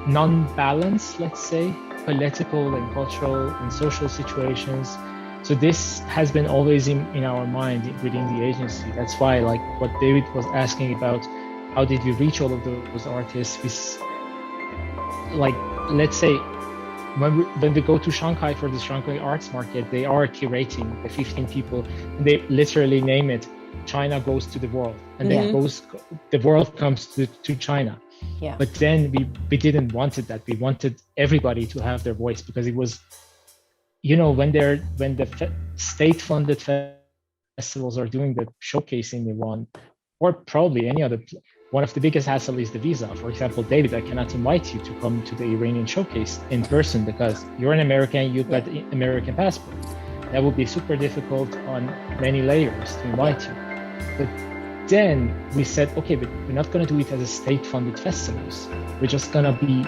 non-balanced, let's say, political and cultural and social situations. So this has been always in our mind within the agency. That's why, like what David was asking about, how did we reach all of those artists? Like, let's say, when we go to Shanghai for the Shanghai Arts Market, they are curating the 15 people, and they literally name it, China goes to the world, and then the world comes to China. Yeah. But then we didn't want that. We wanted everybody to have their voice, because it was, you know, when the state-funded festivals are doing the showcasing in Iran, or probably any other, one of the biggest hassle is the visa. For example, David, I cannot invite you to come to the Iranian showcase in person because you're an American, you've got the American passport. That would be super difficult on many layers to invite you. But then we said, okay, but we're not going to do it as a state-funded festivals. We're just going to be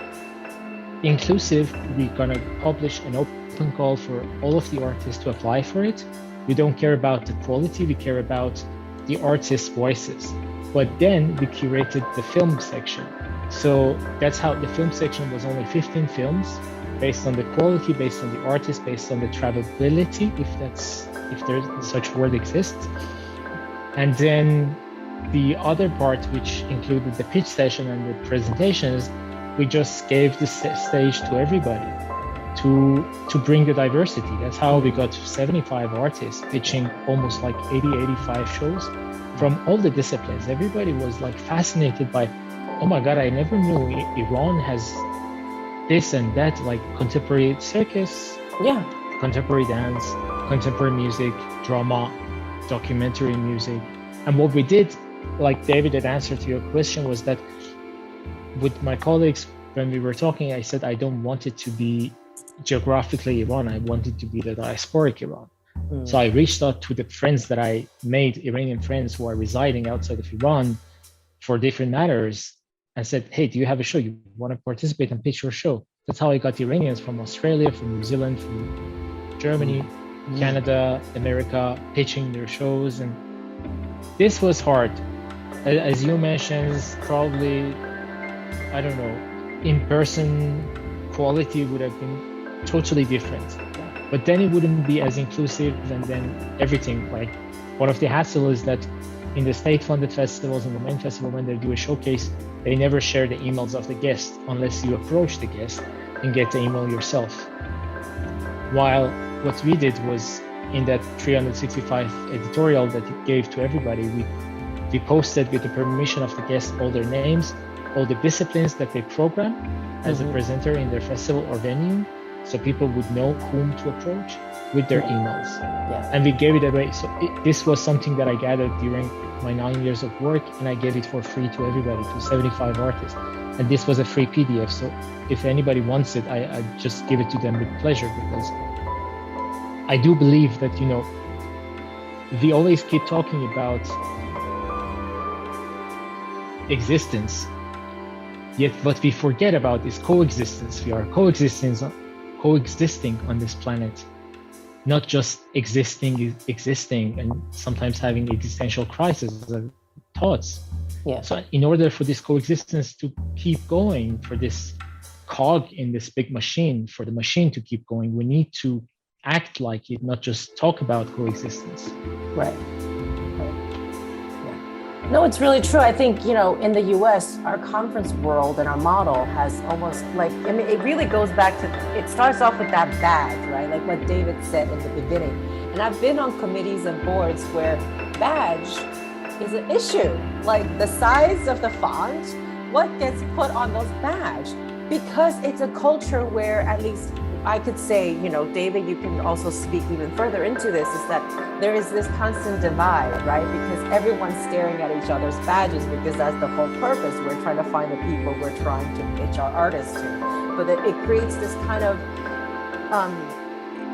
inclusive. We're going to publish an open call for all of the artists to apply for it. We don't care about the quality, we care about the artists' voices. But then we curated the film section. So that's how the film section was only 15 films, based on the quality, based on the artist, based on the travelability, if there's such word exists. And then the other part, which included the pitch session and the presentations, we just gave the stage to everybody. to bring the diversity. That's how we got 75 artists pitching almost like 85 shows from all the disciplines. Everybody was like fascinated by, oh my God, I never knew Iran has this and that, like contemporary circus, contemporary dance, contemporary music, drama, documentary music. And what we did, like David had answered to your question, was that with my colleagues, when we were talking, I said, I don't want it to be geographically Iran. I want it to be the diasporic Iran. So I reached out to the friends that I made, Iranian friends who are residing outside of Iran for different matters, and said, hey, do you have a show? You want to participate and pitch your show? That's how I got Iranians from Australia, from New Zealand, from Germany, Canada, America, pitching their shows. And this was hard. As you mentioned, probably, I don't know, in-person quality would have been totally different. But then it wouldn't be as inclusive, and then everything. Like, one of the hassle is that in the state-funded festivals and the main festival, when they do a showcase, they never share the emails of the guest unless you approach the guest and get the email yourself. While what we did was, in that 365 editorial that it gave to everybody, we posted with the permission of the guest all their names, all the disciplines that they program as a presenter in their festival or venue, so people would know whom to approach with their emails. And we gave it away. So this was something that I gathered during my 9 years of work, and I gave it for free to everybody, to 75 artists. And this was a free PDF. So if anybody wants it, I just give it to them with pleasure, because I do believe that, you know, we always keep talking about existence, yet what we forget about is coexistence. We are coexisting on this planet, not just existing, and sometimes having existential crises and thoughts. So in order for this coexistence to keep going, for this cog in this big machine, for the machine to keep going, we need to act like it, not just talk about coexistence. Right. No, it's really true. I think, you know, in the US, our conference world and our model has almost like, I mean, it really goes back to, it starts off with that badge, right? Like what David said in the beginning. And I've been on committees and boards where badge is an issue. Like the size of the font, what gets put on those badge? Because it's a culture where, at least I could say, you know, David, you can also speak even further into this, is that there is this constant divide, right? Because everyone's staring at each other's badges, because that's the whole purpose. We're trying to find the people we're trying to pitch our artists to. But it creates this kind of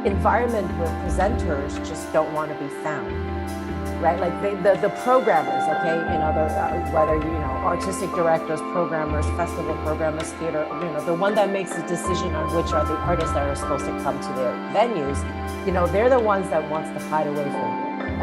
environment where presenters just don't want to be found, right? Like the programmers, okay, in other, whether, you know, artistic directors, programmers, festival programmers, theater, you know, the one that makes the decision on which are the artists that are supposed to come to their venues, you know, they're the ones that wants to hide away from you.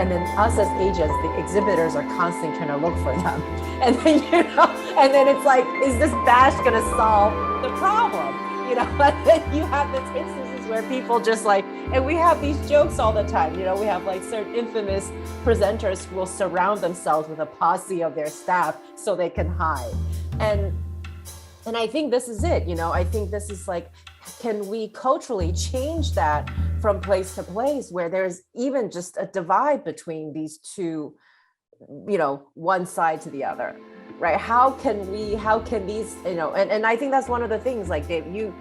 And then us as agents, the exhibitors are constantly trying to look for them. And then, you know, and then it's like, is this badge gonna solve the problem? You know, and then you have this instances where people just like, and we have these jokes all the time, you know, we have like certain infamous presenters who will surround themselves with a posse of their staff so they can hide. And I think this is it, you know, I think this is like, can we culturally change that from place to place where there's even just a divide between these two, you know, one side to the other, right? How can these, you know, and I think that's one of the things, like Dave, you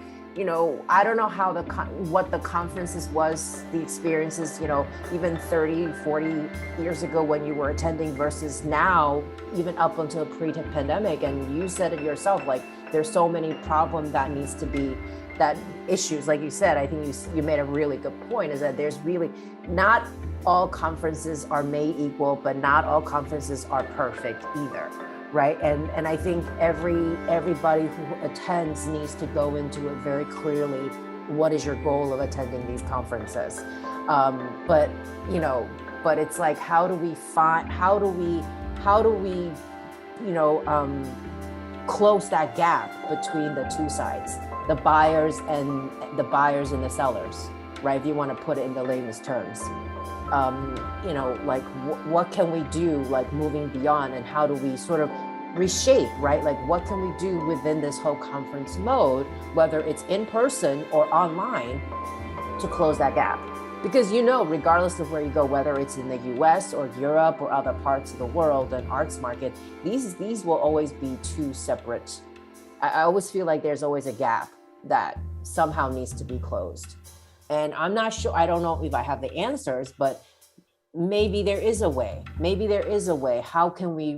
know, I don't know how what the conferences was, the experiences, you know, even 30, 40 years ago when you were attending versus now, even up until pre-pandemic. And you said it yourself, like there's so many problems that needs to be, that issues, like you said, I think you made a really good point, is that there's really, not all conferences are made equal, but not all conferences are perfect either. Right. And I think everybody who attends needs to go into it very clearly. What is your goal of attending these conferences? But, you know, but it's like, how do we, you know, close that gap between the two sides, the buyers and the sellers, right? If you want to put it in the latest terms. You know, like what can we do, like moving beyond, and how do we sort of reshape, right? Like, what can we do within this whole conference mode, whether it's in person or online, to close that gap? Because, you know, regardless of where you go, whether it's in the US or Europe or other parts of the world, an arts market, these will always be two separate. I always feel like there's always a gap that somehow needs to be closed. And I'm not sure, I don't know if I have the answers, but maybe there is a way. Maybe there is a way. How can we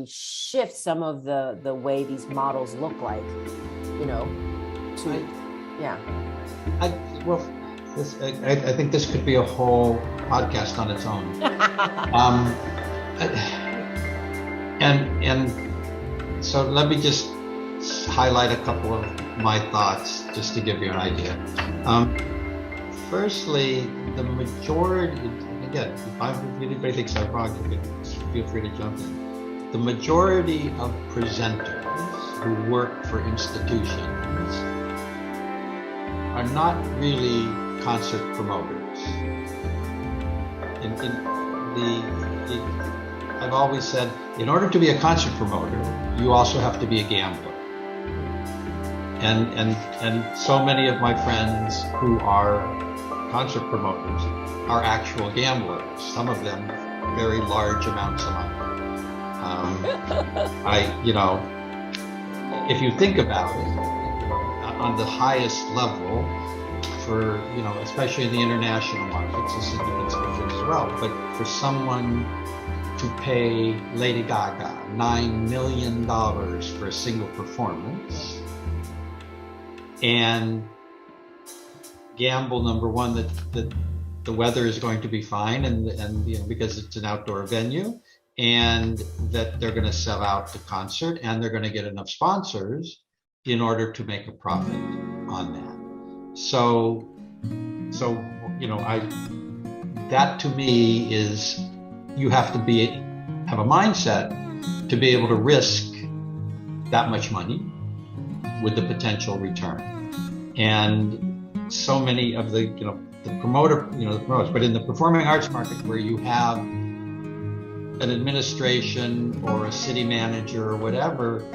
shift some of the way these models look like, you know, to, yeah. I think this could be a whole podcast on its own. And so let me just highlight a couple of my thoughts just to give you an idea. Firstly, the majority, again, if anybody thinks I'm wrong, feel free to jump in. The majority of presenters who work for institutions are not really concert promoters. I've always said, in order to be a concert promoter, you also have to be a gambler. And so many of my friends who are concert promoters are actual gamblers. Some of them very large amounts of money. If you think about it, on the highest level, for, you know, especially in the international markets, this is exposures as well, but for someone to pay Lady Gaga $9 million for a single performance and gamble, number one, that the weather is going to be fine and you know, because it's an outdoor venue, and that they're going to sell out the concert and they're going to get enough sponsors in order to make a profit on that. So you know, that to me is, you have to have a mindset to be able to risk that much money with the potential return. And so many of the promoters, but in the performing arts market, where you have an administration or a city manager or whatever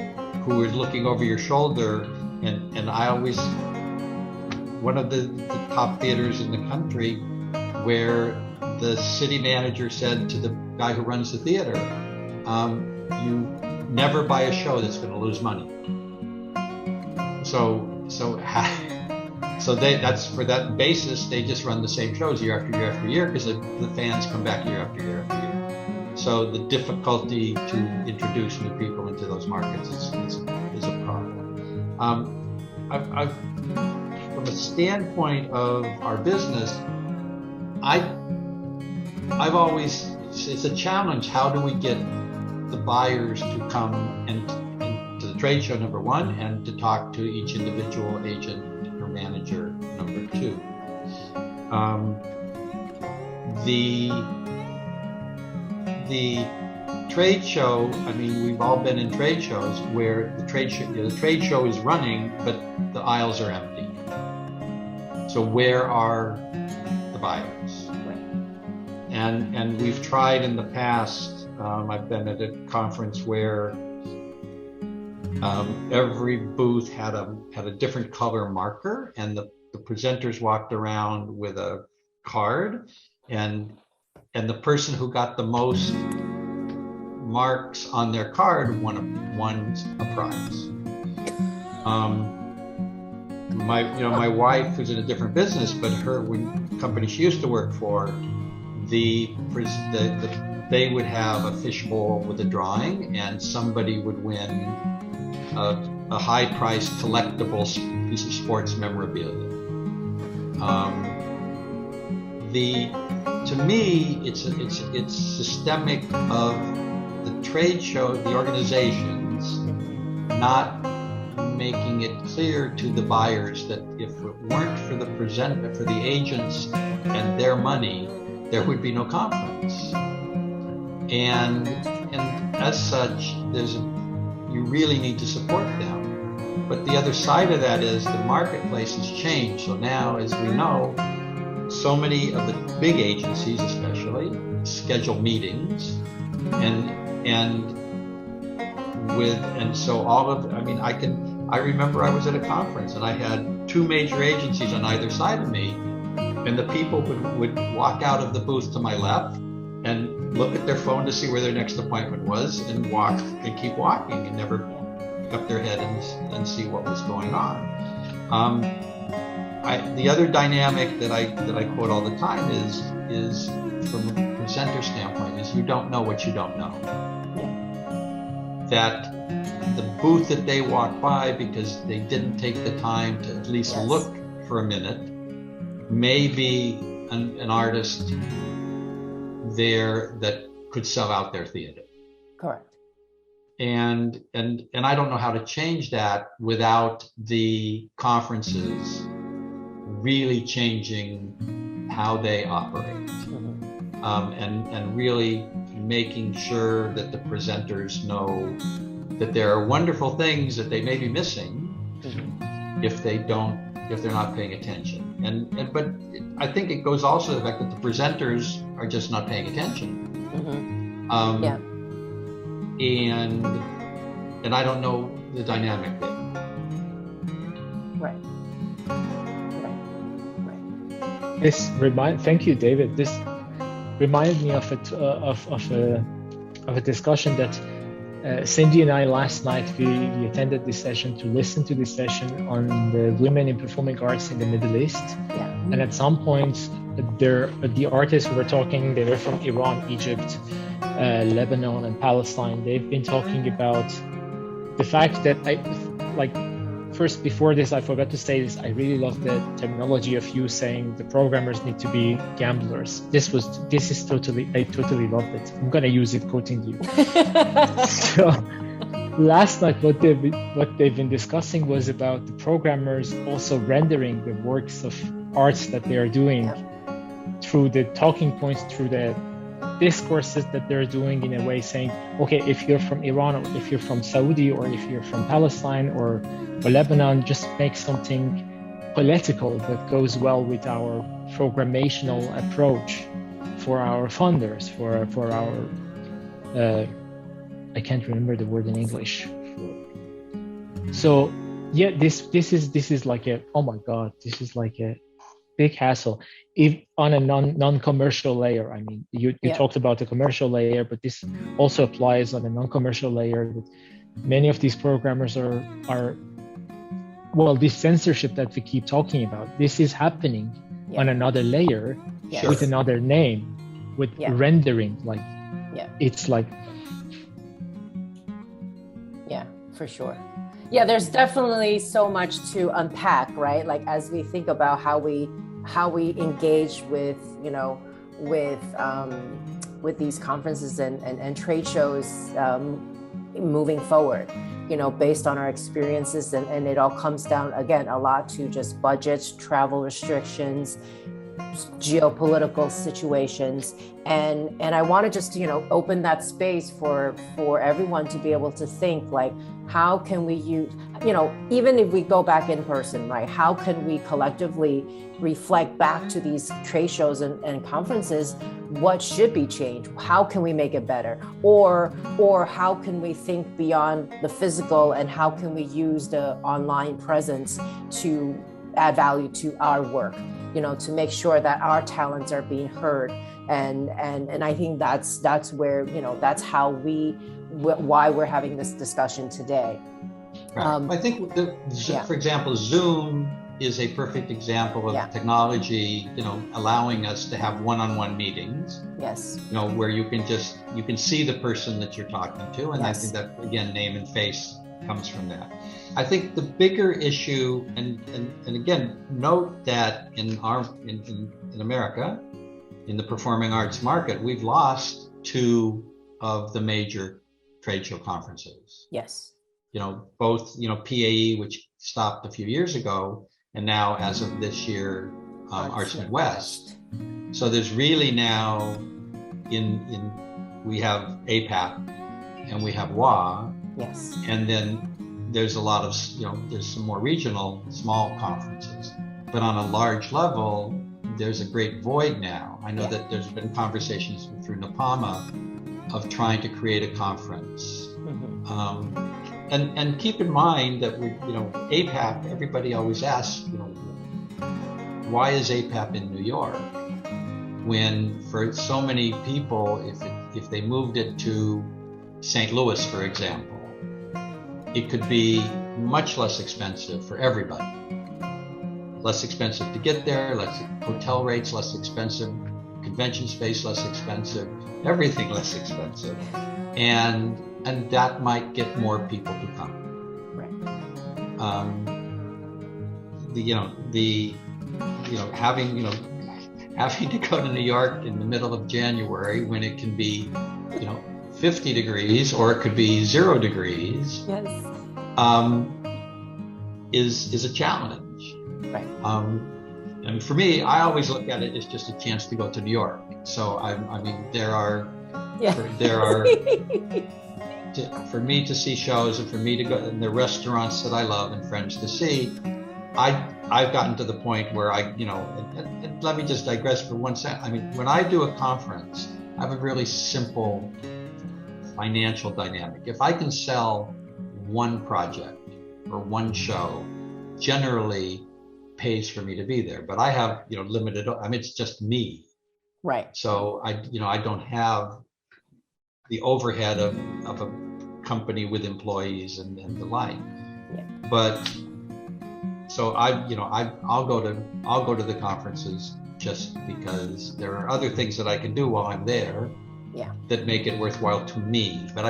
who is looking over your shoulder, and I always, one of the top theaters in the country, where the city manager said to the guy who runs the theater, you never buy a show that's going to lose money. So that's for that basis, they just run the same shows year after year after year, because the fans come back year after year after year. So the difficulty to introduce new people into those markets is a problem. From a standpoint of our business, I've always, it's a challenge. How do we get the buyers to come and to the trade show, number one, and to talk to each individual agent or manager, number two? The trade show, I mean, we've all been in trade shows where the trade show is running, but the aisles are empty. So where are the buyers? And we've tried in the past. I've been at a conference where every booth had a different color marker, and the presenters walked around with a card, and the person who got the most marks on their card won a prize. My wife, who's in a different business, but her company she used to work for, they would have a fishbowl with a drawing, and somebody would win a high-priced collectible piece of sports memorabilia. To me, it's systemic of the trade show, the organizations not making it clear to the buyers that if it weren't for the agents and their money, there would be no conference. And as such, you really need to support them. But the other side of that is the marketplace has changed. So now, as we know, so many of the big agencies especially schedule meetings And so all of, I remember I was at a conference and I had two major agencies on either side of me, and the people would walk out of the booth to my left and look at their phone to see where their next appointment was, and walk and keep walking and never pick up their head and see what was going on. The other dynamic that I quote all the time is from a presenter standpoint, is you don't know what you don't know. That the booth that they walk by because they didn't take the time to at least look for a minute, may be an artist there that could sell out their theater. Correct. And I don't know how to change that without the conferences really changing how they operate, and really making sure that the presenters know that there are wonderful things that they may be missing if they're not paying attention. But I think it goes also to the fact that the presenters are just not paying attention. And I don't know the dynamic there. Thank you, David. This reminded me of a discussion that Cindy and I last night, we attended this session to listen to this session on the women in performing arts in the Middle East. And at some point, the artists who were talking, they were from Iran, Egypt, Lebanon, and Palestine. They've been talking about the fact that first, before this, I forgot to say this. I really love the terminology of you saying the programmers need to be gamblers. I totally loved it. I'm gonna use it quoting you. So last night, what they've been discussing was about the programmers also rendering the works of arts that they are doing through the talking points, through the discourses that they're doing, in a way saying, okay, if you're from Iran, or if you're from Saudi, or if you're from Palestine or Lebanon, just make something political that goes well with our programmational approach for our funders, for our I can't remember the word in English. So yeah, this is like a, oh my God, this is like a big hassle. If on a non-commercial layer, I mean, you talked about the commercial layer, but this also applies on a non-commercial layer. Many of these programmers are well, this censorship that we keep talking about, this is happening on another layer with another name, with rendering, it's like. Yeah, for sure. Yeah, there's definitely so much to unpack, right? Like, as we think about how we engage with, with these conferences and trade shows moving forward, based on our experiences, and it all comes down, again, a lot to just budgets, travel restrictions, geopolitical situations, and I want to just open that space for everyone to be able to think, like, how can we use, even if we go back in person, right, how can we collectively reflect back to these trade shows and conferences what should be changed, how can we make it better, or how can we think beyond the physical, and how can we use the online presence to add value to our work, to make sure that our talents are being heard. And I think that's where, that's how why we're having this discussion today. Right. I think for example, Zoom is a perfect example of technology, allowing us to have one-on-one meetings. Yes. Where you can see the person that you're talking to. And I think that, again, name and face comes from that. I think the bigger issue, and again, note that in America, in the performing arts market, we've lost 2 of the major trade show conferences. Yes. Both, PAE, which stopped a few years ago, and now, as of this year, Arts Midwest. So there's really now, we have APAP and we have WA. Yes. And then there's a lot of, there's some more regional, small conferences. But on a large level, there's a great void now. I know that there's been conversations through NAPAMA of trying to create a conference. And keep in mind that APAP, everybody always asks, why is APAP in New York? When for so many people, if they moved it to St. Louis, for example, it could be much less expensive for everybody. Less expensive to get there, less hotel rates less expensive, convention space less expensive, everything less expensive, and that might get more people to come. Right. Having to go to New York in the middle of January when it can be 50 degrees or it could be 0 degrees. Yes. Is a challenge. Right. And for me, I always look at it as just a chance to go to New York. So there are for me to see shows and for me to go in the restaurants that I love and friends to see. I've gotten to the point where and let me just digress for 1 second. When I do a conference, I have a really simple financial dynamic. If I can sell one project or one show, generally pays for me to be there. But I have, limited, it's just me. Right. So I don't have the overhead of a company with employees and the like. Yeah. But so I'll go to the conferences just because there are other things that I can do while I'm there. Yeah. That make it worthwhile to me. But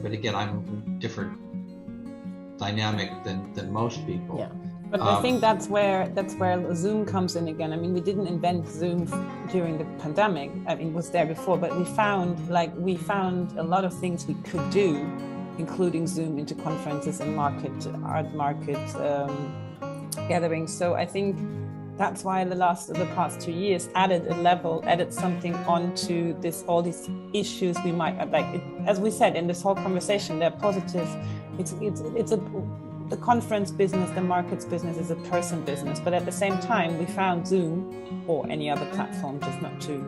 but again, I'm different dynamic than most people. Yeah. But I think that's where Zoom comes in again. We didn't invent Zoom during the pandemic. It was there before, but we found a lot of things we could do, including Zoom into conferences and art market gatherings. So I think that's why the past 2 years added something onto all these issues we might as we said in this whole conversation, they're positive. The conference business, the markets business is a person business, but at the same time, we found Zoom or any other platform, just not to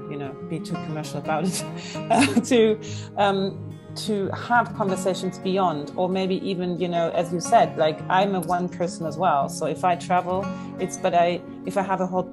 be too commercial about it, to have conversations beyond, or maybe even as you said, I'm a one person as well. So if I travel, if I have a whole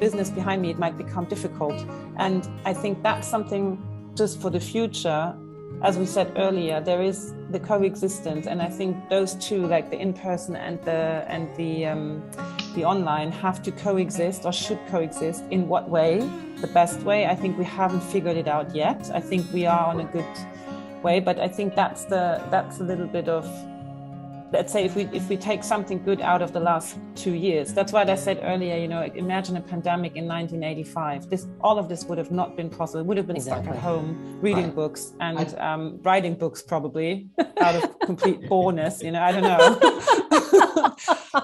business behind me, it might become difficult. And I think that's something just for the future. As we said earlier, there is the coexistence, and I think those two, the in-person and the online, have to coexist or should coexist. In what way? The best way? I think we haven't figured it out yet. I think we are on a good way, but I think that's a little bit of, let's say, if we take something good out of the last 2 years, that's what I said earlier, imagine a pandemic in 1985. All of this would have not been possible. It would have been stuck at home, reading books and writing books, probably, out of complete boreness, I don't know.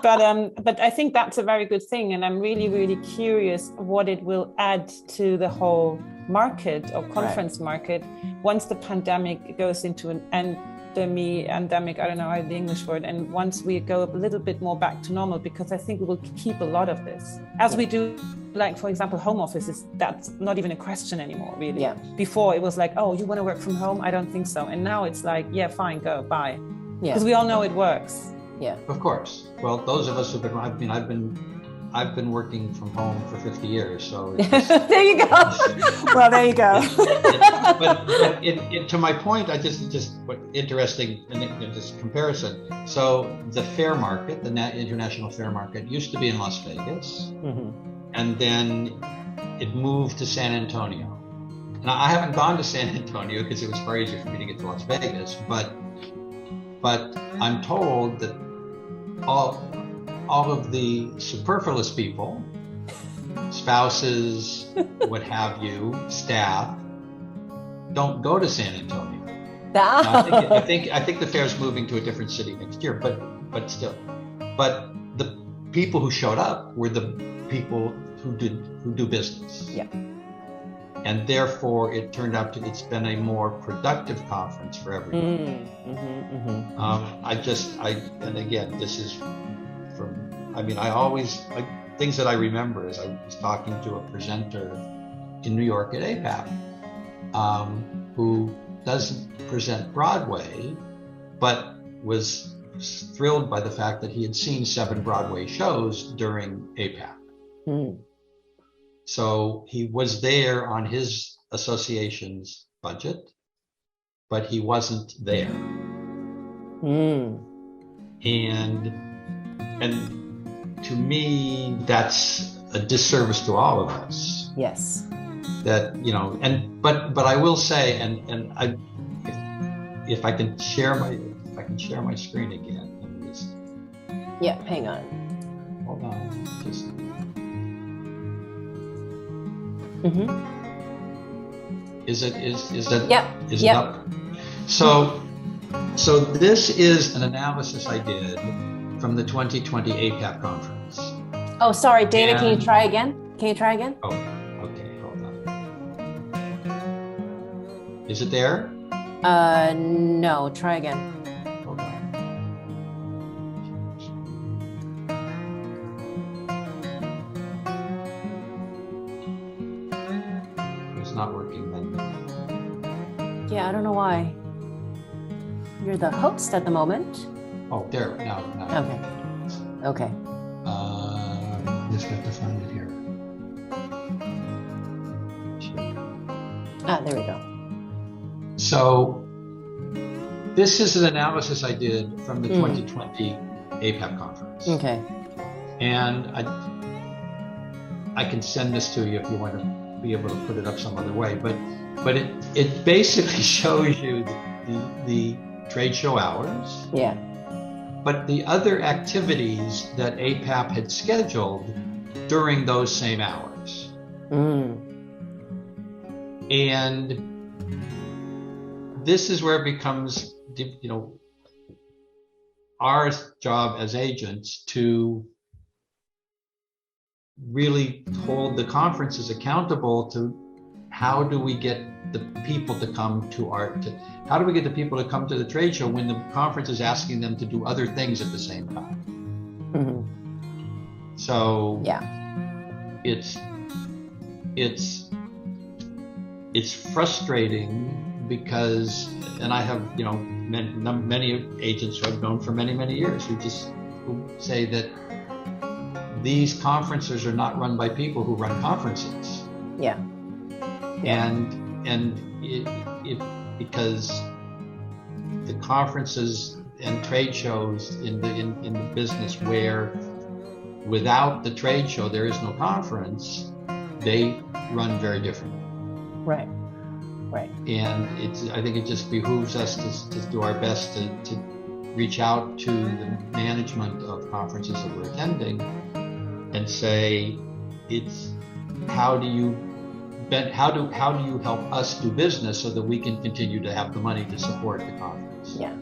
But I think that's a very good thing. And I'm really, really curious what it will add to the whole market or conference market once the pandemic goes into an endemic, I don't know the English word, and once we go a little bit more back to normal, because I think we will keep a lot of this as we do, for example, home offices. That's not even a question anymore, really. Yeah. Before it was oh, you want to work from home? I don't think so. And now it's yeah, fine, go, bye. Yeah. Because we all know it works. Yeah. Of course. Well, those of us who've been, I've been working from home for 50 years, so there you go. Well, there you go. But to my point, I just what interesting in this comparison. So the fair market, the international fair market, used to be in Las Vegas, and then it moved to San Antonio. Now I haven't gone to San Antonio because it was far easier for me to get to Las Vegas, but I'm told that all of the superfluous people, spouses, what have you, staff, don't go to San Antonio. I think the fair is moving to a different city next year, but still. But the people who showed up were the people who do business. Yeah. And therefore, it turned out it's been a more productive conference for everyone. And again, this is from. Things that I remember is I was talking to a presenter in New York at APAP, who doesn't present Broadway, but was thrilled by the fact that he had seen 7 Broadway shows during APAP. Mm. So he was there on his association's budget, but he wasn't there. Mm. And to me, that's a disservice to all of us. Yes. That, but I will say, and I, if I can share my screen again. Yeah, hang on. Hold on. Just. Mm-hmm. Is it Yep. Is it up? So this is an analysis I did from the 2020 APAP conference. Oh, sorry, David, can you try again? Oh, okay, hold on. Is it there? No, try again. Hold on. It's not working then. Yeah, I don't know why. You're the host at the moment. Oh, there. No. Okay. Just have to find it here. Ah, there we go. So this is an analysis I did from the 2020 APAP conference. Okay. And I can send this to you if you want to be able to put it up some other way. But it basically shows you the trade show hours. Yeah. But the other activities that APAP had scheduled during those same hours. Mm. And this is where it becomes, our job as agents to really hold the conferences accountable to how do we get the people to come to how do we get the people to come to the trade show when the conference is asking them to do other things at the same time? Mm-hmm. So yeah, it's frustrating because, and I have many agents who I've known for many years who say that these conferences are not run by people who run conferences. Yeah. And because the conferences and trade shows in the business where without the trade show there is no conference, they run very differently. Right. And I think it just behooves us to do our best to reach out to the management of conferences that we're attending and say, how do you help us do business so that we can continue to have the money to support the conference? Yeah.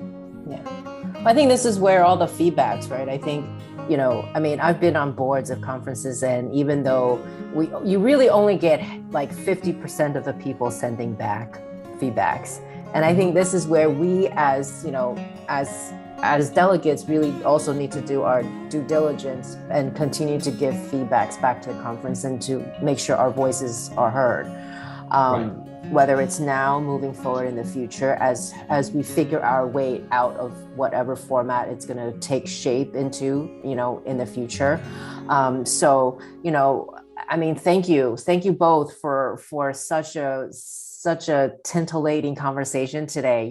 I think this is where all the feedbacks, right? I think, I've been on boards of conferences, and even though you really only get like 50% of the people sending back feedbacks. And I think this is where we as delegates really also need to do our due diligence and continue to give feedbacks back to the conference and to make sure our voices are heard. Right. Whether it's now, moving forward in the future, as we figure our way out of whatever format it's going to take shape into, in the future. Thank you both for such a titillating conversation today.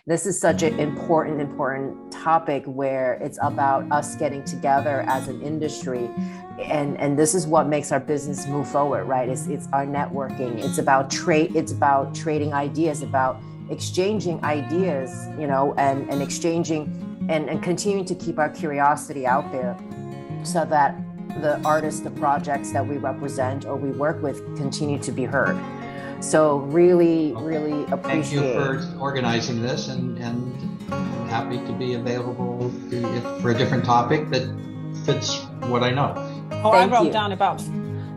This is such an important topic where it's about us getting together as an industry. And this is what makes our business move forward, right? It's our networking. It's about trading ideas, about exchanging ideas, and exchanging and continuing to keep our curiosity out there so that the artists, the projects that we represent or we work with continue to be heard. So really appreciate. Thank you for organizing this, and I'm happy to be available for a different topic that fits what I know. I wrote down about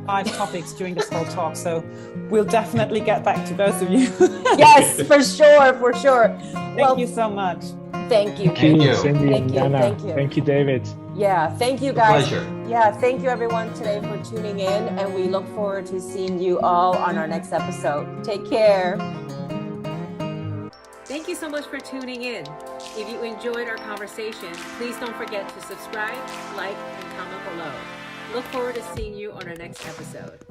5 topics during this whole talk, so we'll definitely get back to both of you. Yes, for sure. Thank you so much. Thank you. Thank you. Cindy Thank and you. Jana. Thank you. Thank you, David. Yeah, thank you guys. Pleasure. Yeah, thank you everyone today for tuning in, and we look forward to seeing you all on our next episode. Take care. Thank you so much for tuning in. If you enjoyed our conversation, please don't forget to subscribe, like, and comment below. Look forward to seeing you on our next episode.